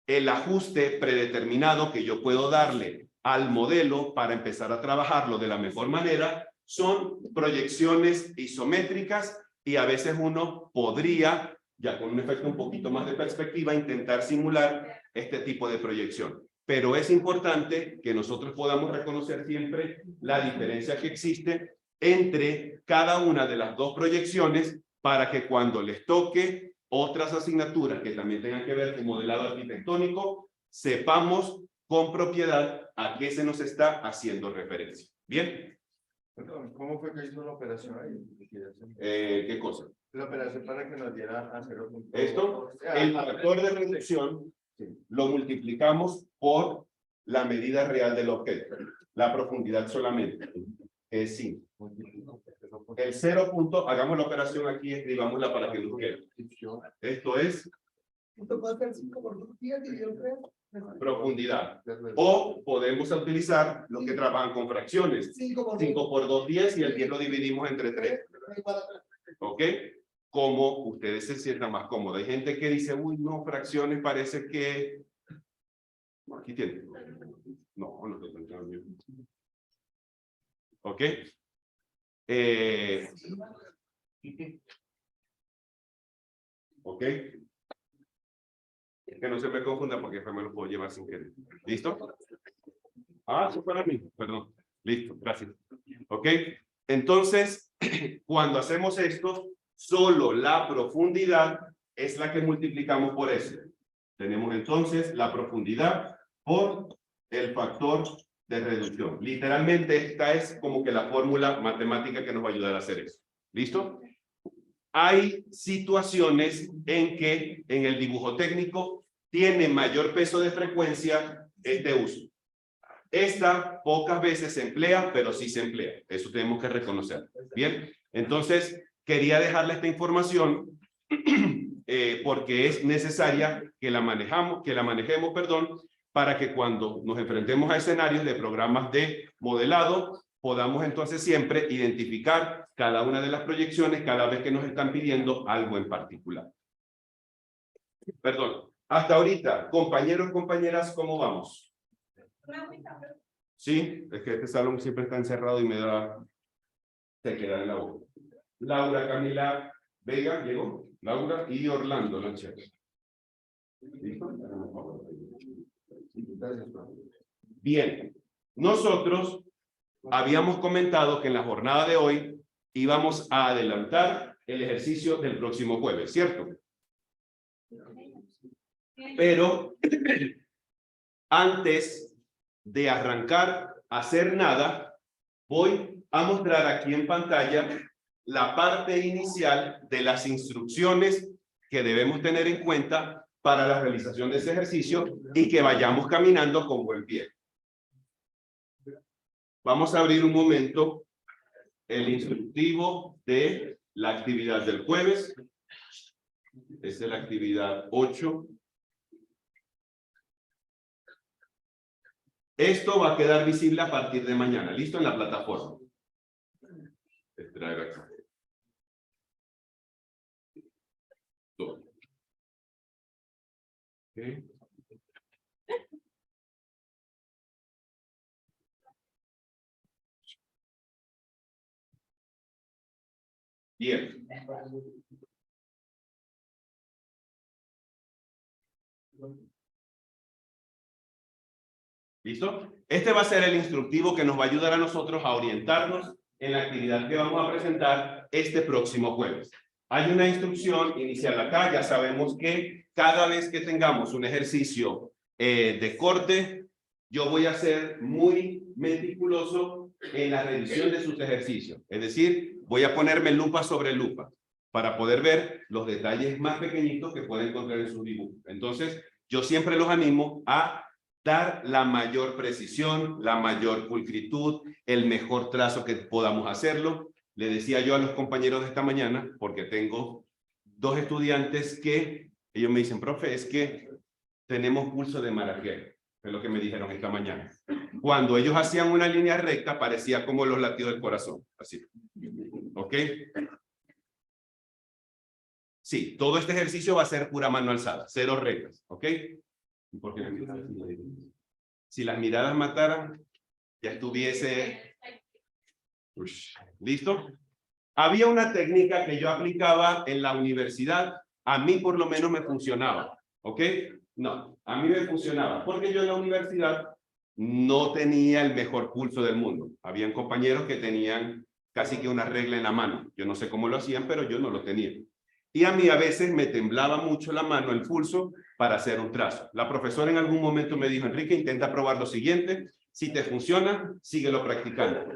el ajuste predeterminado que yo puedo darle al modelo para empezar a trabajarlo de la mejor manera son proyecciones isométricas y a veces uno podría, ya con un efecto un poquito más de perspectiva, intentar simular este tipo de proyección. Pero es importante que nosotros podamos reconocer siempre la diferencia que existe entre cada una de las dos proyecciones para que cuando les toque otras asignaturas que también tengan que ver con modelado arquitectónico, sepamos con propiedad a qué se nos está haciendo referencia. ¿Bien? Perdón, ¿cómo fue que hizo la operación ahí? ¿Qué cosa? La operación para que nos diera a 0. Esto, el factor de reducción lo multiplicamos por la medida real del objeto, la profundidad solamente, es 5. El 0 punto, hagamos la operación aquí, escribámosla para que nos quede. Esto es Esto puede ser 5 por 2, 10 dividido en 3. profundidad. O podemos utilizar los que trabajan con fracciones. 5 por 5 por 2, 10 y el 10 lo dividimos entre 3. 3 igual a 3. ¿Ok? Como ustedes se sientan más cómodos. Hay gente que dice, uy, no, fracciones parece que... Aquí tiene. No, no te encuentro bien. ¿Ok? ¿Ok? Que no se me confunda porque después me lo puedo llevar sin querer. ¿Listo? Ah, eso para mí. Perdón. Listo, gracias. ¿Ok? Entonces, cuando hacemos esto, solo la profundidad es la que multiplicamos por eso. Tenemos entonces la profundidad por el factor de reducción. Literalmente esta es como que la fórmula matemática que nos va a ayudar a hacer eso. ¿Listo? Hay situaciones en que en el dibujo técnico tiene mayor peso de frecuencia este uso. Esta pocas veces se emplea, pero sí se emplea. Eso tenemos que reconocer. Bien, entonces quería dejarle esta información porque es necesaria que la manejemos, perdón, para que cuando nos enfrentemos a escenarios de programas de modelado, podamos entonces siempre identificar cada una de las proyecciones cada vez que nos están pidiendo algo en particular. Perdón, hasta ahorita, compañeros, compañeras, ¿cómo vamos? Sí, es que este salón siempre está encerrado y me da... se queda en la boca. Laura, Camila, Vega, llegó. Laura y Orlando, la chica. ¿Listo? Bien, nosotros habíamos comentado que en la jornada de hoy íbamos a adelantar el ejercicio del próximo jueves, ¿cierto? Pero antes de arrancar a hacer nada, voy a mostrar aquí en pantalla la parte inicial de las instrucciones que debemos tener en cuenta para la realización de ese ejercicio y que vayamos caminando con buen pie. Vamos a abrir un momento el instructivo de la actividad del jueves. Esta es la actividad 8. Esto va a quedar visible a partir de mañana, listo, en la plataforma. Extraer acá. Okay. Bien. ¿Listo? Este va a ser el instructivo que nos va a ayudar a nosotros a orientarnos en la actividad que vamos a presentar este próximo jueves. Hay una instrucción inicial acá, ya sabemos que cada vez que tengamos un ejercicio de corte, yo voy a ser muy meticuloso en la revisión de sus ejercicios. Es decir, voy a ponerme lupa sobre lupa para poder ver los detalles más pequeñitos que pueden encontrar en sus dibujos. Entonces, yo siempre los animo a dar la mayor precisión, la mayor pulcritud, el mejor trazo que podamos hacerlo. Le decía yo a los compañeros de esta mañana, porque tengo 2 estudiantes que ellos me dicen, profe, es que tenemos pulso de marajero. Es lo que me dijeron esta mañana. Cuando ellos hacían una línea recta, parecía como los latidos del corazón. Así. ¿Ok? Sí, todo este ejercicio va a ser pura mano alzada, 0 reglas. ¿Ok? Porque si las miradas mataran, ya estuviese... Ush. ¿Listo? Había una técnica que yo aplicaba en la universidad, a mí por lo menos me funcionaba. ¿Ok? No, a mí me funcionaba, porque yo en la universidad no tenía el mejor pulso del mundo. Habían compañeros que tenían casi que una regla en la mano. Yo no sé cómo lo hacían, pero yo no lo tenía. Y a mí a veces me temblaba mucho la mano, el pulso, para hacer un trazo. La profesora en algún momento me dijo, Enrique, intenta probar lo siguiente. Si te funciona, síguelo practicando.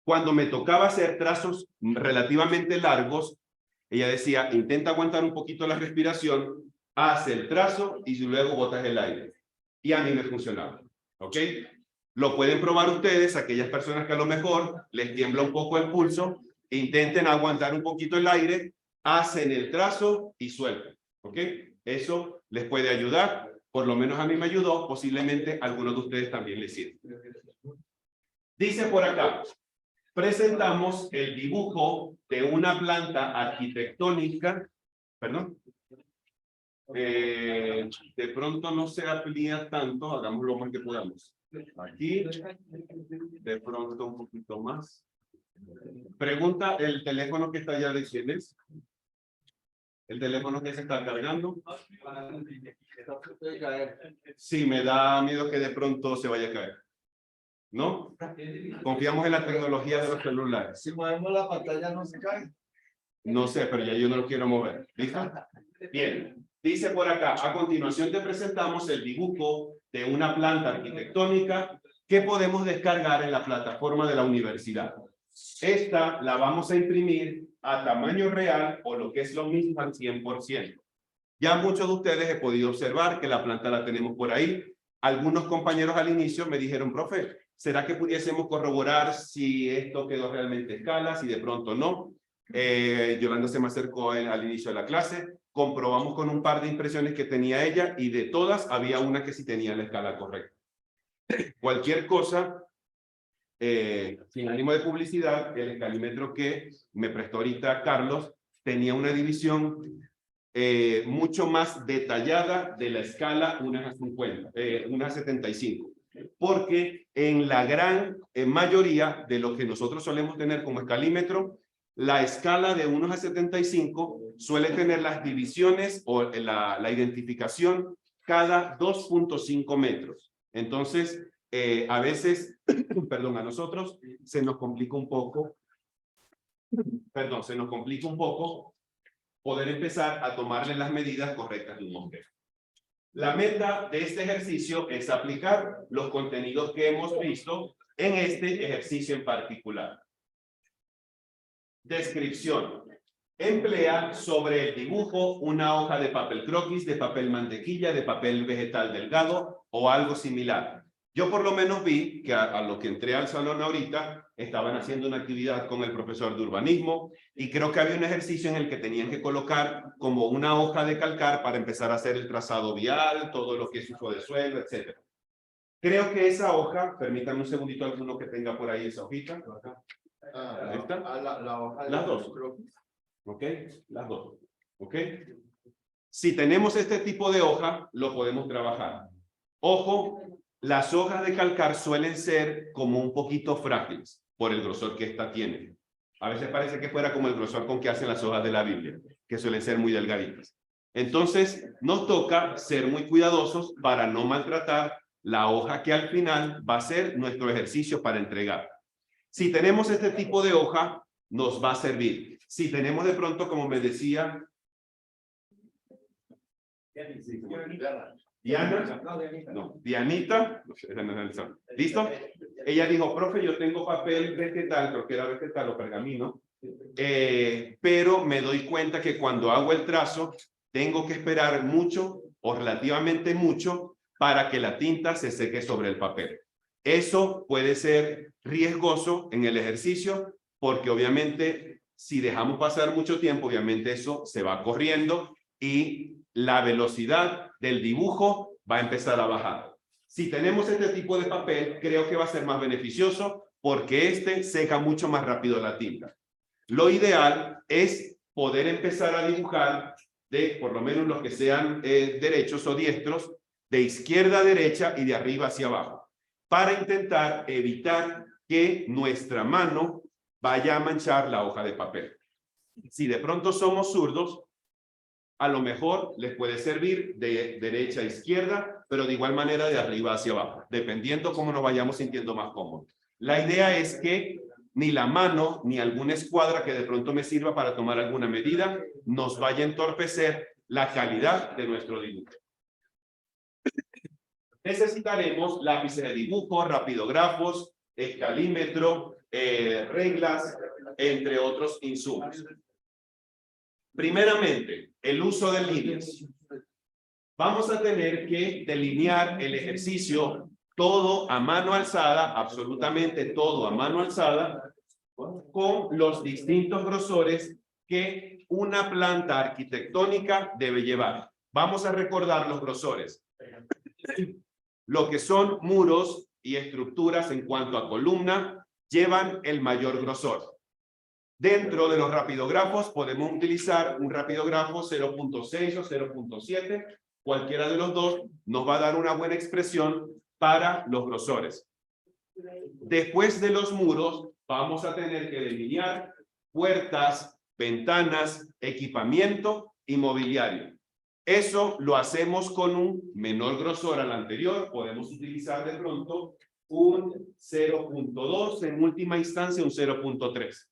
Cuando me tocaba hacer trazos relativamente largos, ella decía, intenta aguantar un poquito la respiración, haz el trazo y luego botas el aire. Y a mí me funcionaba. ¿Ok? Lo pueden probar ustedes, aquellas personas que a lo mejor les tiembla un poco el pulso intenten aguantar un poquito el aire, hacen el trazo y sueltan. ¿Ok? Eso les puede ayudar. Por lo menos a mí me ayudó. Posiblemente a algunos de ustedes también les sirve. Dice por acá. Presentamos el dibujo de una planta arquitectónica. Perdón. De pronto no se amplía tanto. Hagamos lo más que podamos. Aquí. De pronto un poquito más. Pregunta, ¿el teléfono que está allá de quién es? ¿El teléfono que se está cargando? Sí, me da miedo que de pronto se vaya a caer. ¿No? Confiamos en la tecnología de los celulares. Si movemos la pantalla no se cae. No sé, pero ya yo no lo quiero mover. ¿Listo? Bien. Dice por acá, a continuación te presentamos el dibujo de una planta arquitectónica que podemos descargar en la plataforma de la universidad. Esta la vamos a imprimir a tamaño real o lo que es lo mismo al 100%. Ya muchos de ustedes he podido observar que la planta la tenemos por ahí. Algunos compañeros al inicio me dijeron, profe, ¿será que pudiésemos corroborar si esto quedó realmente a escala, si de pronto no? Yolanda se me acercó al inicio de la clase, comprobamos con un par de impresiones que tenía ella y de todas había una que sí tenía la escala correcta. Cualquier cosa, sin ánimo de publicidad, el escalímetro que me prestó ahorita Carlos tenía una división mucho más detallada de la escala 1:50, 1:75. Porque en la gran mayoría de lo que nosotros solemos tener como escalímetro, la escala de 1:75 suele tener las divisiones o la identificación cada 2.5 metros. Entonces, a veces, perdón, a nosotros se nos complica un poco, poder empezar a tomarle las medidas correctas de un mosquero. La meta de este ejercicio es aplicar los contenidos que hemos visto en este ejercicio en particular. Descripción. Emplea sobre el dibujo una hoja de papel croquis, de papel mantequilla, de papel vegetal delgado o algo similar. Yo por lo menos vi que a lo que entré al salón ahorita estaban haciendo una actividad con el profesor de urbanismo y creo que había un ejercicio en el que tenían que colocar como una hoja de calcar para empezar a hacer el trazado vial, todo lo que es uso de suelo, etc. Creo que esa hoja, permítanme un segundito alguno que tenga por ahí esa hojita. Ahí está. La hoja de Las dos. ¿Ok? Las dos. ¿Ok? Si tenemos este tipo de hoja, lo podemos trabajar. Ojo, las hojas de calcar suelen ser como un poquito frágiles por el grosor que esta tiene. A veces parece que fuera como el grosor con que hacen las hojas de la Biblia, que suelen ser muy delgaditas. Entonces, nos toca ser muy cuidadosos para no maltratar la hoja que al final va a ser nuestro ejercicio para entregar. Si tenemos este tipo de hoja, nos va a servir. Si tenemos de pronto, como me decía Diana, no, Dianita, ¿listo? Ella dijo, profe, yo tengo papel vegetal, creo que era vegetal o pergamino, pero me doy cuenta que cuando hago el trazo, tengo que esperar mucho o relativamente mucho para que la tinta se seque sobre el papel. Eso puede ser riesgoso en el ejercicio, porque obviamente si dejamos pasar mucho tiempo, obviamente eso se va corriendo y la velocidad del dibujo va a empezar a bajar. Si tenemos este tipo de papel, creo que va a ser más beneficioso porque este seca mucho más rápido la tinta. Lo ideal es poder empezar a dibujar de, por lo menos los que sean derechos o diestros, de izquierda a derecha y de arriba hacia abajo, para intentar evitar que nuestra mano vaya a manchar la hoja de papel. Si de pronto somos zurdos, a lo mejor les puede servir de derecha a izquierda, pero de igual manera de arriba hacia abajo, dependiendo cómo nos vayamos sintiendo más cómodos. La idea es que ni la mano, ni alguna escuadra que de pronto me sirva para tomar alguna medida, nos vaya a entorpecer la calidad de nuestro dibujo. Necesitaremos lápices de dibujo, rapidógrafos, escalímetro, reglas, entre otros insumos. Primeramente, el uso de líneas. Vamos a tener que delinear el ejercicio todo a mano alzada, absolutamente todo a mano alzada, con los distintos grosores que una planta arquitectónica debe llevar. Vamos a recordar los grosores. Lo que son muros y estructuras en cuanto a columna llevan el mayor grosor. Dentro de los rapidografos podemos utilizar un rapidografo 0.6 o 0.7. Cualquiera de los dos nos va a dar una buena expresión para los grosores. Después de los muros vamos a tener que delinear puertas, ventanas, equipamiento y mobiliario. Eso lo hacemos con un menor grosor al anterior. Podemos utilizar de pronto un 0.2, en última instancia un 0.3.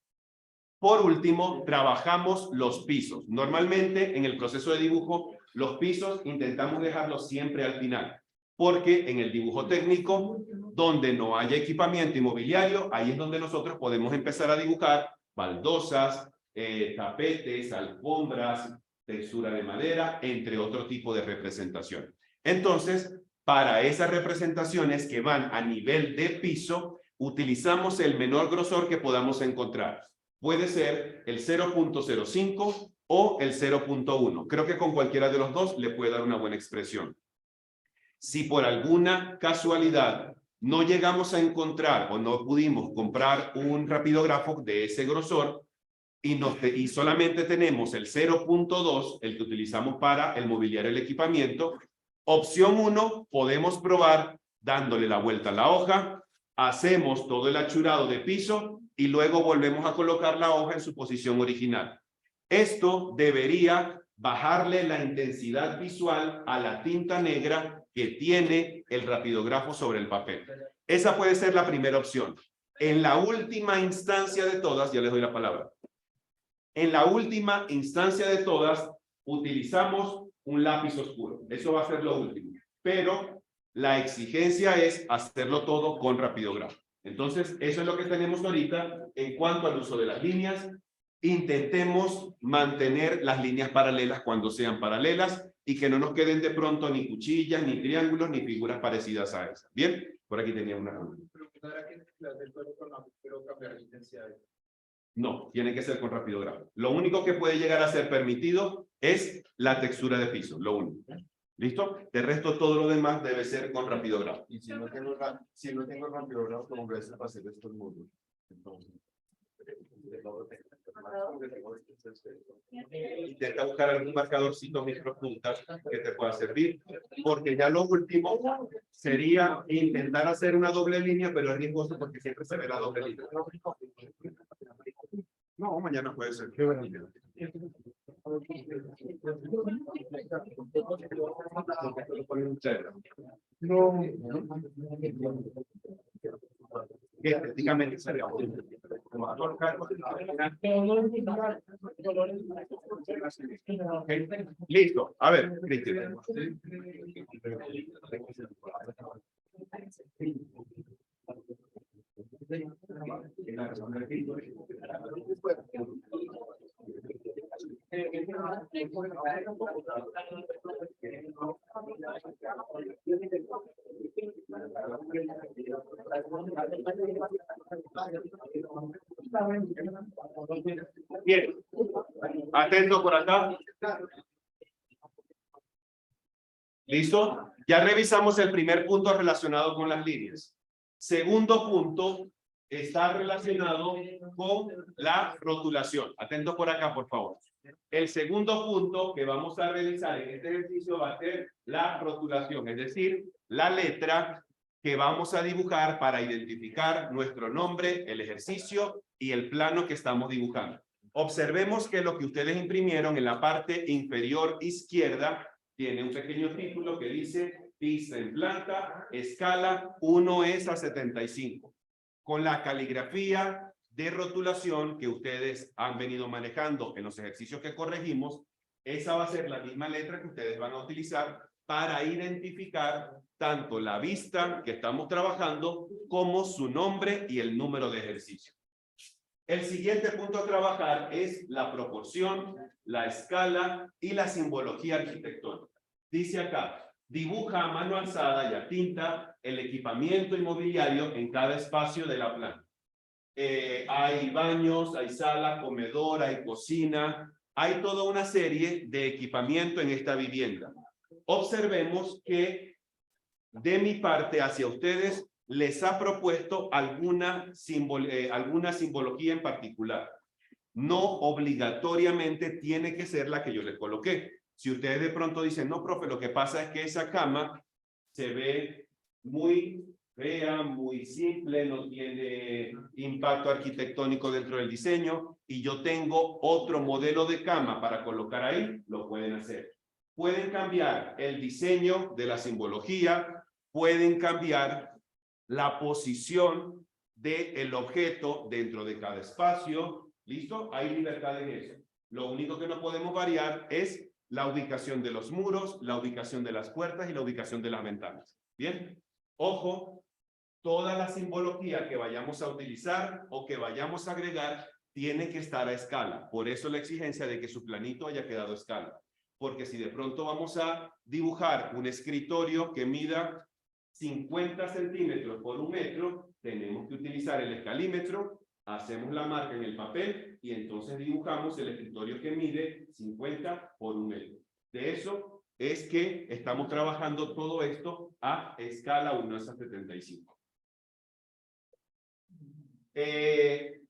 Por último, trabajamos los pisos. Normalmente en el proceso de dibujo, los pisos intentamos dejarlos siempre al final, porque en el dibujo técnico, donde no haya equipamiento inmobiliario, ahí es donde nosotros podemos empezar a dibujar baldosas, tapetes, alfombras, textura de madera, entre otro tipo de representación. Entonces, para esas representaciones que van a nivel de piso, utilizamos el menor grosor que podamos encontrar. Puede ser el 0.05 o el 0.1. Creo que con cualquiera de los dos le puede dar una buena expresión. Si por alguna casualidad no llegamos a encontrar o no pudimos comprar un rapidógrafo de ese grosor y solamente tenemos el 0.2, el que utilizamos para el mobiliario y el equipamiento, opción 1, podemos probar dándole la vuelta a la hoja, hacemos todo el achurado de piso y luego volvemos a colocar la hoja en su posición original. Esto debería bajarle la intensidad visual a la tinta negra que tiene el rapidógrafo sobre el papel. Esa puede ser la primera opción. En la última instancia de todas, ya les doy la palabra. En la última instancia de todas, utilizamos un lápiz oscuro. Eso va a ser lo último. Pero la exigencia es hacerlo todo con rapidógrafo. Entonces, eso es lo que tenemos ahorita en cuanto al uso de las líneas. Intentemos mantener las líneas paralelas cuando sean paralelas y que no nos queden de pronto ni cuchillas, ni triángulos, ni figuras parecidas a esas. Bien, por aquí tenía una pregunta. No, tiene que ser con rapidógrafo. Lo único que puede llegar a ser permitido es la textura de piso, lo único. ¿Listo? De resto, todo lo demás debe ser con rapidógrafo. Y si no tengo rapidógrafo, como ves, para hacer estos muros. Entonces, intenta buscar algún marcadorcito micropuntas que te pueda servir, porque ya lo último sería intentar hacer una doble línea, pero es riesgoso porque siempre se ve la doble línea. No, mañana puede ser. Qué buena idea. No. Que estéticamente se vea. Listo. A ver, Cristian. Bien, atento por acá. ¿Listo? Ya revisamos el primer punto relacionado con las líneas. Segundo punto está relacionado con la rotulación. Atento por acá, por favor. El segundo punto que vamos a realizar en este ejercicio va a ser la rotulación, es decir, la letra que vamos a dibujar para identificar nuestro nombre, el ejercicio y el plano que estamos dibujando. Observemos que lo que ustedes imprimieron en la parte inferior izquierda tiene un pequeño título que dice pista en planta, escala 1:75. Con la caligrafía de rotulación que ustedes han venido manejando en los ejercicios que corregimos, esa va a ser la misma letra que ustedes van a utilizar para identificar tanto la vista que estamos trabajando como su nombre y el número de ejercicio. El siguiente punto a trabajar es la proporción, la escala y la simbología arquitectónica. Dice acá, dibuja a mano alzada y a tinta el equipamiento inmobiliario en cada espacio de la planta. hay baños, hay sala, comedor, hay cocina, hay toda una serie de equipamiento en esta vivienda. Observemos que de mi parte hacia ustedes les ha propuesto alguna simbología en particular. No obligatoriamente tiene que ser la que yo les coloqué. Si ustedes de pronto dicen, no, profe, lo que pasa es que esa cama se ve muy fea, muy simple, no tiene impacto arquitectónico dentro del diseño y yo tengo otro modelo de cama para colocar ahí, lo pueden hacer. Pueden cambiar el diseño de la simbología, pueden cambiar la posición del objeto dentro de cada espacio. ¿Listo? Hay libertad en eso. Lo único que no podemos variar es la ubicación de los muros, la ubicación de las puertas y la ubicación de las ventanas. ¿Bien? Ojo, toda la simbología que vayamos a utilizar o que vayamos a agregar tiene que estar a escala. Por eso la exigencia de que su planito haya quedado a escala. Porque si de pronto vamos a dibujar un escritorio que mida 50 centímetros por 1 metro, tenemos que utilizar el escalímetro, hacemos la marca en el papel y entonces dibujamos el escritorio que mide 50 por 1 metro. De eso es que estamos trabajando todo esto a escala 1:75.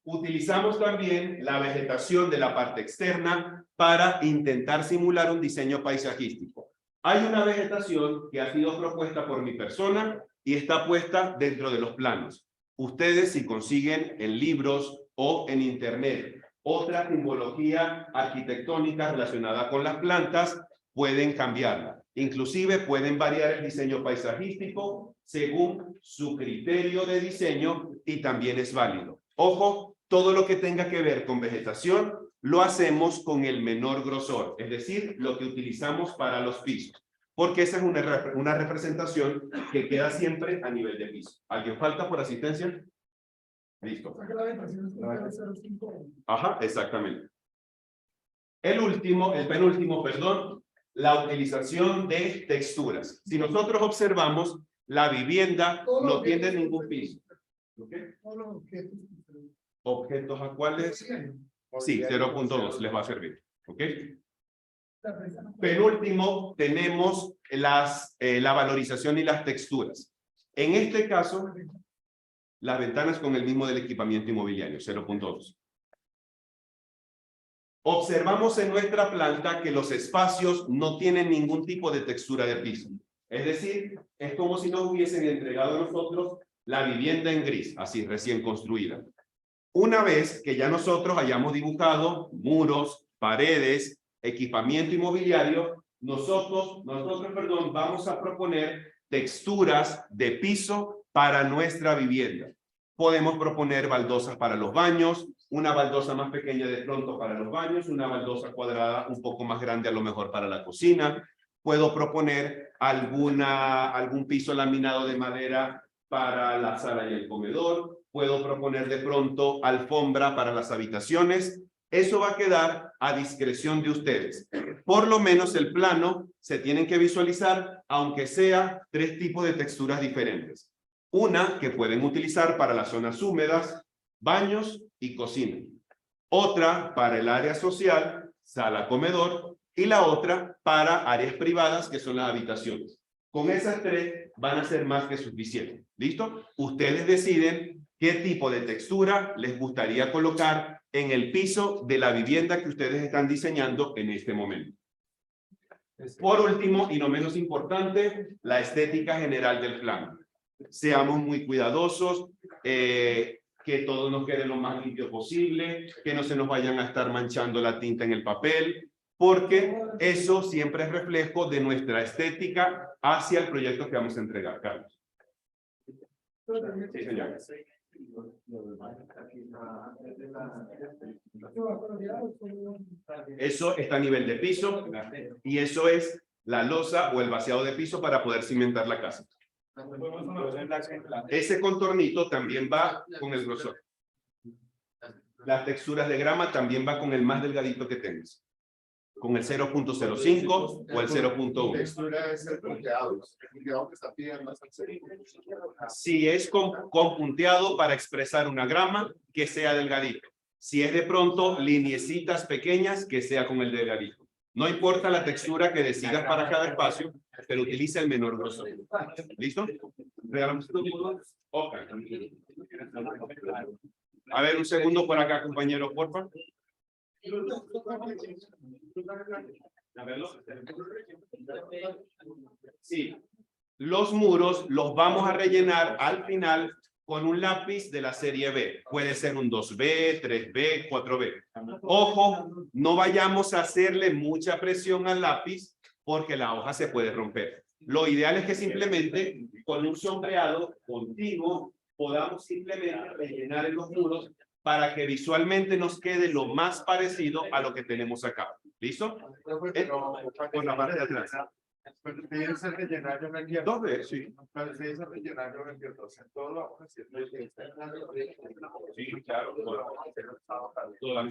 Utilizamos también la vegetación de la parte externa para intentar simular un diseño paisajístico. Hay una vegetación que ha sido propuesta por mi persona y está puesta dentro de los planos. Ustedes, si consiguen en libros o en internet otra simbología arquitectónica relacionada con las plantas, pueden cambiarla. Inclusive pueden variar el diseño paisajístico según su criterio de diseño y también es válido. Ojo, todo lo que tenga que ver con vegetación lo hacemos con el menor grosor, es decir, lo que utilizamos para los pisos, porque esa es una representación que queda siempre a nivel de piso. ¿Alguien falta por asistencia? Listo. Ajá, exactamente. El penúltimo, perdón, la utilización de texturas. Si nosotros observamos, la vivienda no tiene ningún piso. ¿Okay? ¿Objetos a cuáles? Sí, 0.2 les va a servir. ¿Ok? Penúltimo, tenemos la valorización y las texturas. En este caso, las ventanas con el mismo del equipamiento inmobiliario, 0.2. Observamos en nuestra planta que los espacios no tienen ningún tipo de textura de piso. Es decir, es como si nos hubiesen entregado a nosotros la vivienda en gris, así recién construida. Una vez que ya nosotros hayamos dibujado muros, paredes, equipamiento inmobiliario, nosotros vamos a proponer texturas de piso para nuestra vivienda. Podemos proponer baldosas para los baños, una baldosa más pequeña de pronto para los baños, una baldosa cuadrada un poco más grande a lo mejor para la cocina. Puedo proponer algún piso laminado de madera para la sala y el comedor. Puedo proponer de pronto alfombra para las habitaciones. Eso va a quedar a discreción de ustedes. Por lo menos el plano se tienen que visualizar, aunque sea 3 tipos de texturas diferentes. Una que pueden utilizar para las zonas húmedas, baños y cocina. Otra para el área social, sala, comedor. Y la otra para áreas privadas, que son las habitaciones. Con esas 3 van a ser más que suficientes. ¿Listo? Ustedes deciden qué tipo de textura les gustaría colocar en el piso de la vivienda que ustedes están diseñando en este momento. Por último, y no menos importante, la estética general del plano. Seamos muy cuidadosos, que todo nos quede lo más limpio posible, que no se nos vayan a estar manchando la tinta en el papel, porque eso siempre es reflejo de nuestra estética hacia el proyecto que vamos a entregar, Carlos. Sí, señor. Eso está a nivel de piso y eso es la losa o el vaciado de piso para poder cimentar la casa. Ese contornito también va con el grosor. Las texturas de grama también va con el más delgadito que tengas. con el 0.05 o el 0.1. Textura debe ser punteado. El punteado que está pidiendo es el 0. Si es con punteado para expresar una grama, que sea delgadito. Si es de pronto lineecitas pequeñas, que sea con el delgadito. No importa la textura que decidas para cada espacio, pero utiliza el menor grosor. ¿Listo? ¿Regalamos estos modos? Ok. A ver, un segundo por acá, compañero, por favor. A verlo. Sí. Los muros los vamos a rellenar al final con un lápiz de la serie B. Puede ser un 2B, 3B, 4B. Ojo, no vayamos a hacerle mucha presión al lápiz porque la hoja se puede romper. Lo ideal es que simplemente con un sombreado continuo podamos simplemente rellenar en los muros para que visualmente nos quede lo más parecido a lo que tenemos acá. ¿Listo? Por la parte de atrás. Pero te dice rellenar, yo me entiendo. 2B, sí. Pero te dice rellenar, yo me entiendo. O sea, todo lo vamos a hacer. Sí, claro.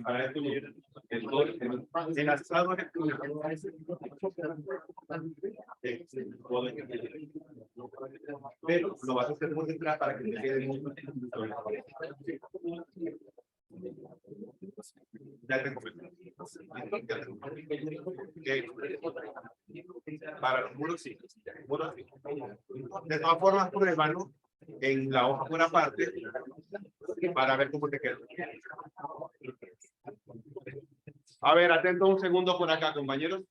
Para esto, el asado pero lo vas a hacer por detrás para que te quede muy ya tengo para los muros sí. De todas formas, pruébalo en la hoja por aparte para ver cómo te queda. A ver, atento un segundo por acá, compañeros.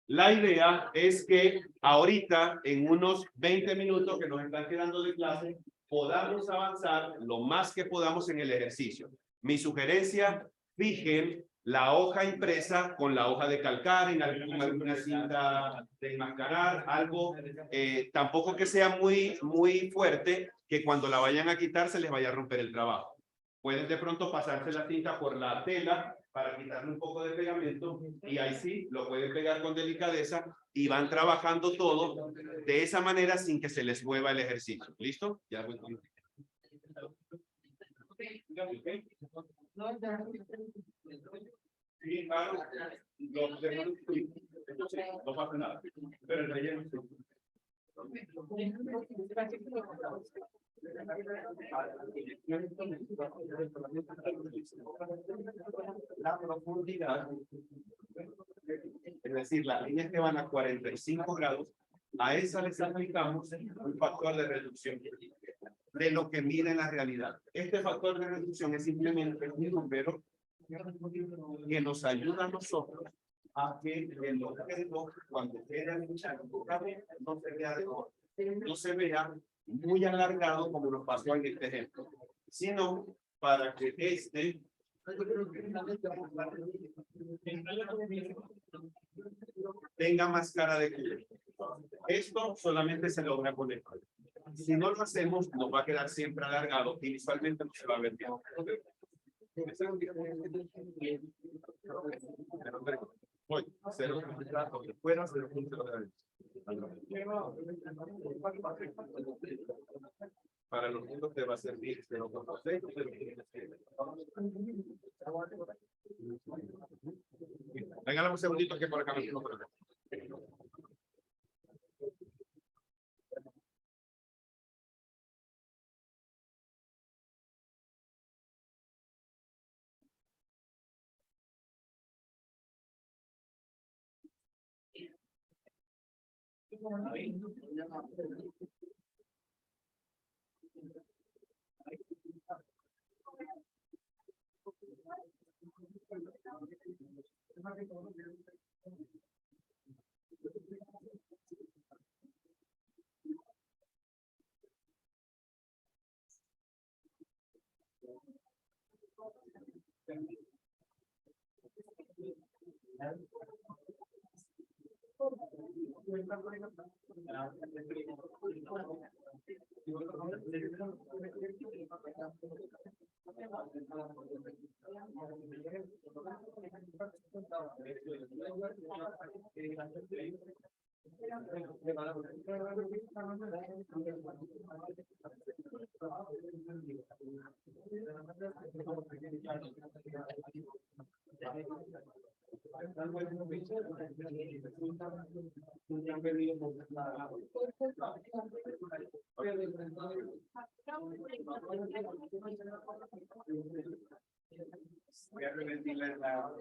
La idea es que ahorita, en unos 20 minutos que nos están quedando de clase, podamos avanzar lo más que podamos en el ejercicio. Mi sugerencia, fijen la hoja impresa con la hoja de calcar en alguna cinta de enmascarar, algo, tampoco que sea muy fuerte, que cuando la vayan a quitar se les vaya a romper el trabajo. Pueden de pronto pasarse la cinta por la tela para quitarle un poco de pegamento y ahí sí lo pueden pegar con delicadeza y van trabajando todo de esa manera sin que se les mueva el ejercicio. ¿Listo? Ya voy. Sí, claro. No pasa nada. Pero el relleno sí. La profundidad, es decir, las líneas que van a 45 grados, a esa les aplicamos un factor de reducción de lo que mide en la realidad. Este factor de reducción es simplemente un número que nos ayuda a nosotros a que el objeto, cuando quede luchando, no se vea de corte, no se vea muy alargado como nos pasó en este ejemplo, sino para que este tenga más cara de culo. Esto solamente se logra con esto. Si no lo hacemos, nos va a quedar siempre alargado y visualmente no se va a ver bien. Voy, 0.3 fuera, 0.3. Para los mundos te va a servir 0.6. Venga un segundito que por acá me por acá. Voy a repetirle la.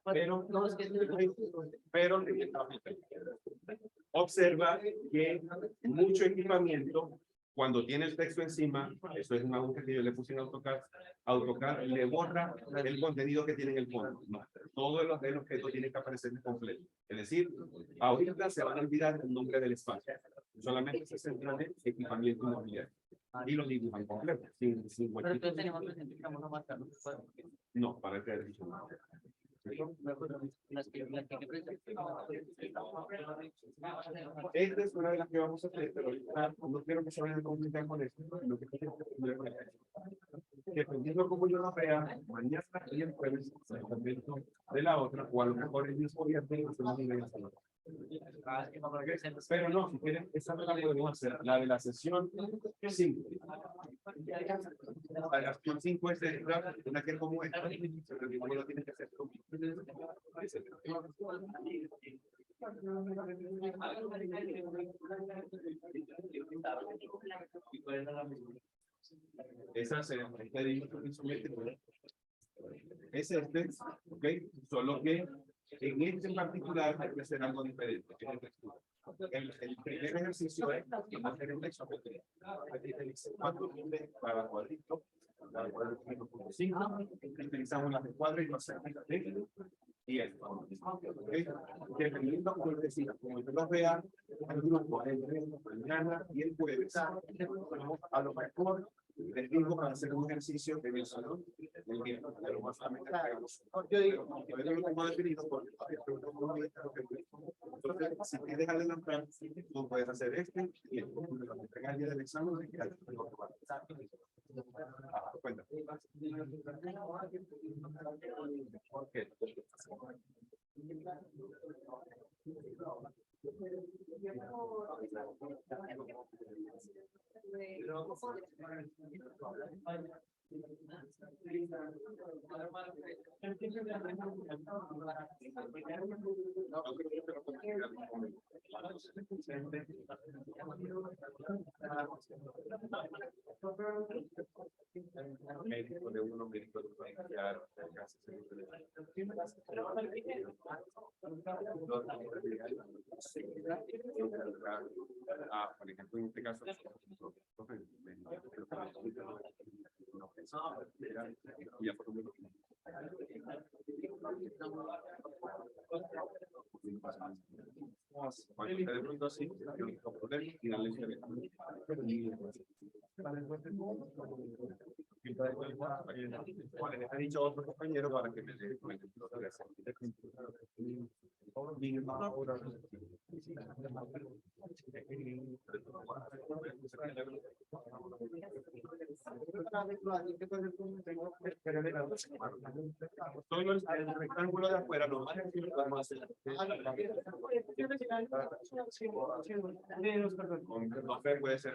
Pero observa que mucho equipamiento, cuando tiene el texto encima, eso es una aguja que yo le puse en AutoCAD le borra el contenido que tiene en el fondo. No, todo el objeto tiene que aparecer completo. Es decir, ahorita se van a olvidar el nombre del espacio. Solamente se centran en equipamiento inmobiliario. Y lo dibujan completo. Sin Pero entonces tenemos que necesitamos no marcarlo. no, para que adicional. Esta es una de las que vamos a hacer, pero ahorita no quiero que se vayan a complicar con esto. Lo que quiero dependiendo de cómo yo la vea, mañana y el jueves, el momento de la otra, o a lo mejor el mismo día tengo que pero no, si quieren, esa no la podemos hacer, la de la sesión 5. La sesión 5 es una que es como esta, pero el mismo lo tiene que hacer conmigo. Esa se es este, ok, solo que en este en particular hay que hacer algo diferente. El primer ejercicio es hacer el examen. ¿Cuánto tiene para cuadrito? Para cuadrito 5. Utilizamos las de cuadro y los y esto. Dependiendo, como les decía, como yo los vea, el grupo entre mañana y el jueves, a lo mejor les digo para hacer un ejercicio en el salón, el viernes, pero más hagamos. Yo digo, yo lo tengo definido porque entonces, si quieres adelantar, tú puedes hacer este y el día del examen. Cuenta. ¿Por qué? Médico de uno, médico de familiar, por ejemplo, en este caso, he dicho a otro compañero para que me dé solo el rectángulo de afuera no puede ser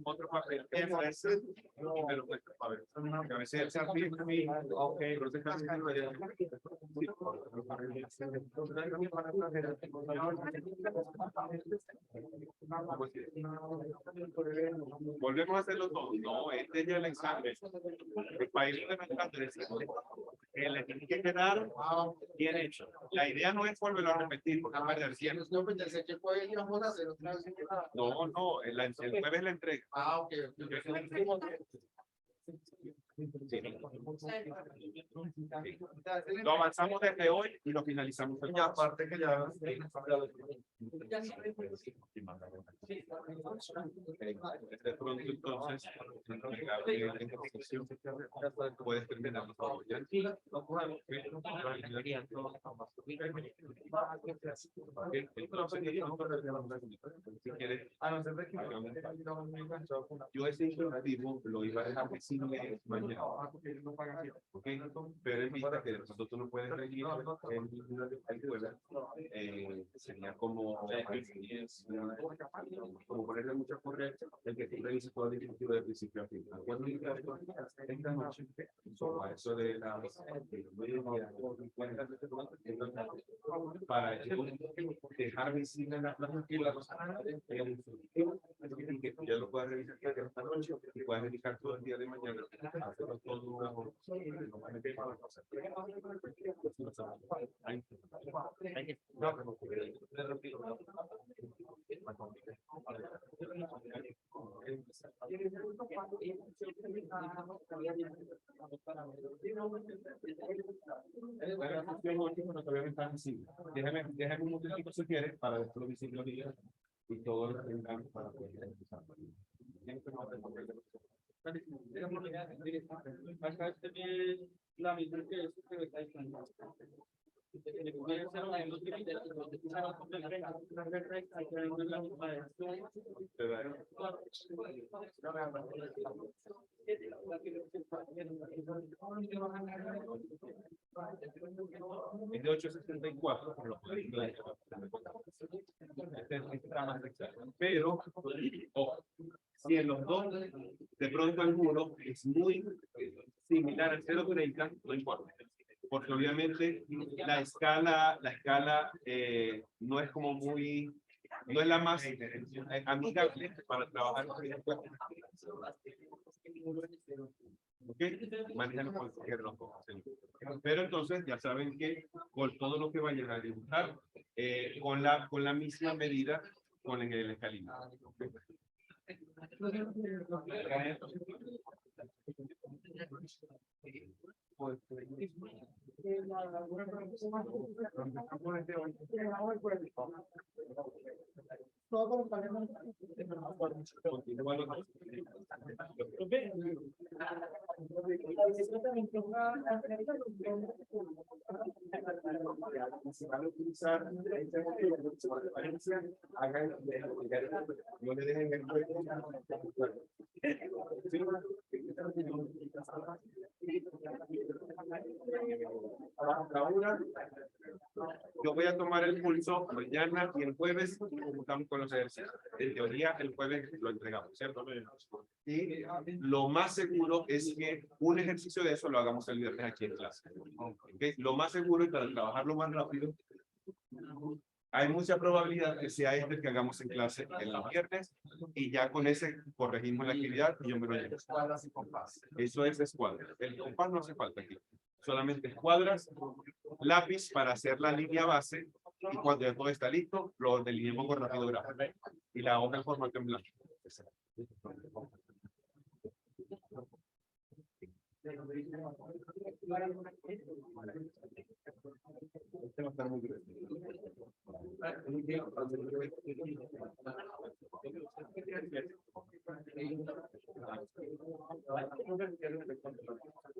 otro papel, pero pues, a ver, a veces ok, volvemos a hacerlo todo. No, este ya el examen. El país le tiene que quedar bien hecho. La idea no es volverlo a repetir porque va a perder tiempo. No, el jueves la entrega. Ok. Sí. Lo avanzamos desde hoy y lo finalizamos. Y aparte que ya Desde pronto, entonces, puedes terminar los trabajos. Si quieres, yo ese informativo lo iba a dejar visible mañana. Okay. Pero en vista que nosotros no puedes regir el jueves, sería como ponerle mucha correcta el que tú revises todo el dispositivo de principio a fin. Cuando esta noche, a eso de las para dejar visible las y que tú ya lo puedas revisar esta noche y puedas dedicar todo el día de mañana a hacerlo todo. Déjame un momentito si quieres para después lo visible y todo lo que tengamos para poder empezar. Acá este bien la misma que es que está ahí. Es de 864, por lo que está más exacto. Pero, ojo, si en los dos, de pronto alguno es muy similar al 0,30, no importa. Porque obviamente la escala no es como muy, no es la más amigable para trabajar con el cuerpo. ¿Ok? Manejan con cualquier loco. Pero entonces ya saben que con todo lo que vayan a dibujar, con la misma medida, ponen el escalino. ¿Okay? No le dejen el juego. Yo voy a tomar el pulso mañana y el jueves estamos con los ejercicios. En teoría, el jueves lo entregamos, ¿cierto? Y lo más seguro es que un ejercicio de eso lo hagamos el viernes aquí en clase. ¿Okay? Lo más seguro y para trabajarlo más rápido, hay mucha probabilidad que sea este que hagamos en clase el viernes y ya con ese corregimos la actividad y yo me lo llevo. Escuadras y compás. Eso es escuadra. El compás no hace falta aquí. Solamente escuadras, lápiz para hacer la línea base y cuando ya todo está listo, lo delineamos con rápido gráfico y la hoja en formato en blanco. Este va a estar muy grande.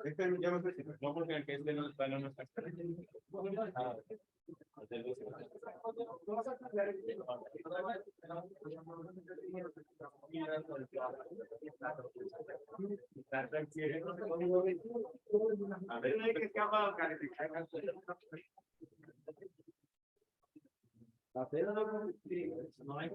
Este ya no sé si no porque el que es de no está no está. A ver, hay que escapar, no hay.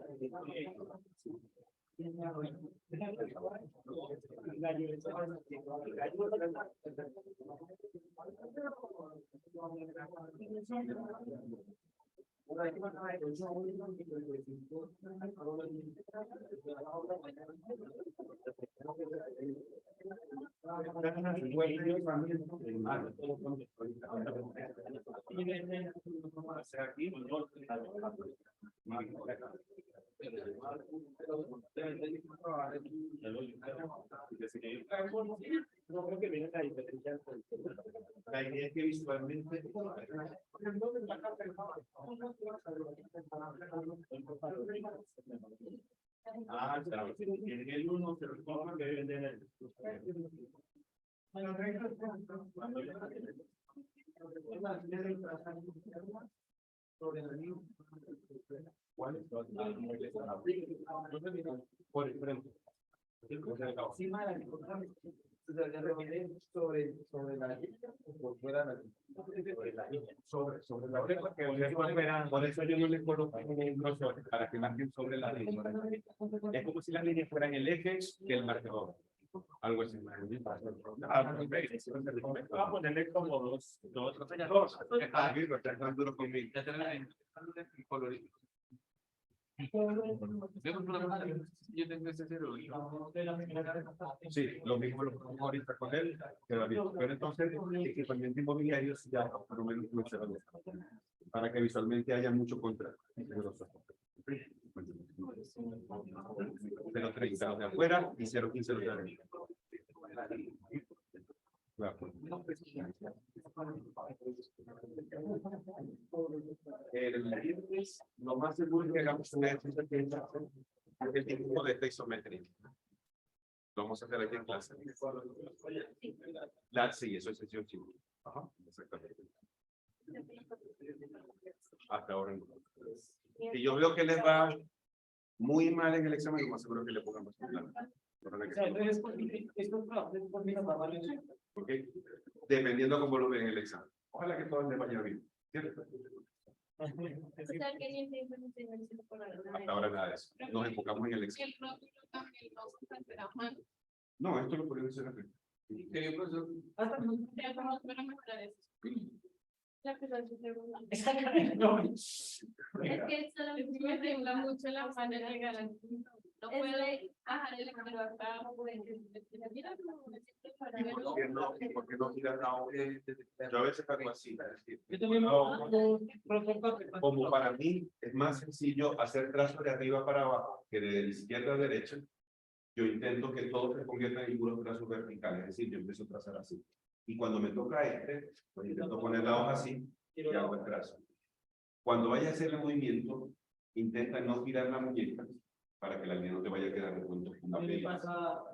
La idea es que visualmente claro. Tienen el uno, se lo coman que deben tener. ¿Cuál es? Por el frente. Sobre la línea o por fuera de la línea. Sobre la línea. Por eso yo no les coloco un grosor para que marquen sobre la línea. Es como si las líneas fueran el eje del marcador. Algo así. Vamos a ponerle como dos. Está duro conmigo. Yo tengo ese cero. Sí, lo mismo lo ponemos ahorita con él, queda bien. Pero entonces, equipamiento inmobiliario ya por lo menos no se va a dejar, para que visualmente haya mucho contraste. 0.30 los de afuera y 0.15 los de adentro. Claro. Lo más seguro es que hagamos una ejercicio que es el tipo de esta isometría. Lo vamos a hacer aquí en clase. Sí, eso es sesión 5. Ajá, exactamente. Hasta ahora no. Si yo veo que les va muy mal en el examen, lo más seguro que le pongamos un plan. ¿Ok? Dependiendo cómo lo ven en el examen. Ojalá que todo les vaya bien. ¿Cierto? Hasta ahora nada de eso. Nos enfocamos en el examen. No, esto lo podemos hacer aquí. Es que solamente me tembla mucho la mano de garantía. No puedo bajar el equipo acá. ¿Y por qué no girar la hoja? Yo a veces hago así. Yo también Como para mí es más sencillo hacer trazos de arriba para abajo que de izquierda a derecha, yo intento que todos se conviertan en puros trazos verticales, es decir, yo empiezo a trazar así. Y cuando me toca pues intento poner la hoja así y hago el trazo. Cuando vaya a hacer el movimiento, intenta no girar la muñeca para que la línea no te vaya a quedar en punto,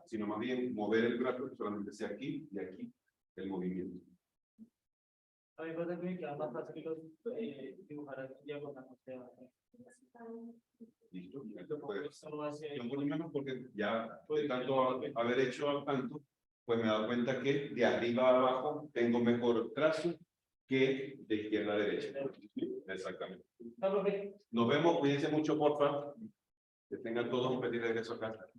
sino más bien mover el brazo que solamente sea aquí y aquí el movimiento. A mí me parece que me queda más fácil dibujar aquí diagonal. ¿Listo? Yo por lo menos porque ya de tanto haber hecho tanto, pues me he dado cuenta que de arriba a abajo tengo mejor trazo que de izquierda a derecha. Exactamente. Nos vemos, cuídense mucho, porfa. Que tengan todos un feliz regreso a casa.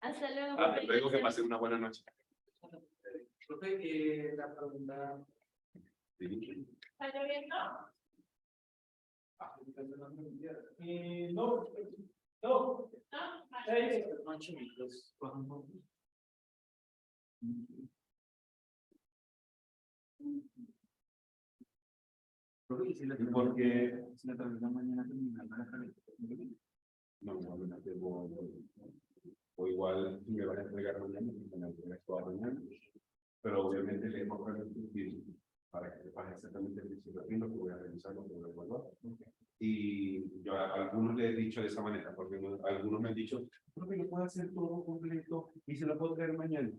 Hasta luego. Hasta luego, que pasen una buena noche. La pregunta. Sí. ¿Está lloviendo? No. No. Porque o igual me van a entregar mañana, me entregas toda mañana, pero obviamente le hemos permitido para que sepas exactamente el que voy a revisar lo que voy a evaluar. Y yo a algunos les he dicho de esa manera, porque algunos me han dicho, creo que lo puedo hacer todo completo y se lo puedo traer mañana.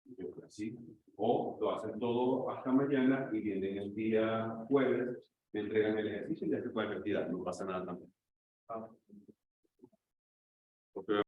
Yo creo que sí. O lo hacen todo hasta mañana y vienen el día jueves, me entregan el ejercicio y ya se puede retirar, no pasa nada tampoco.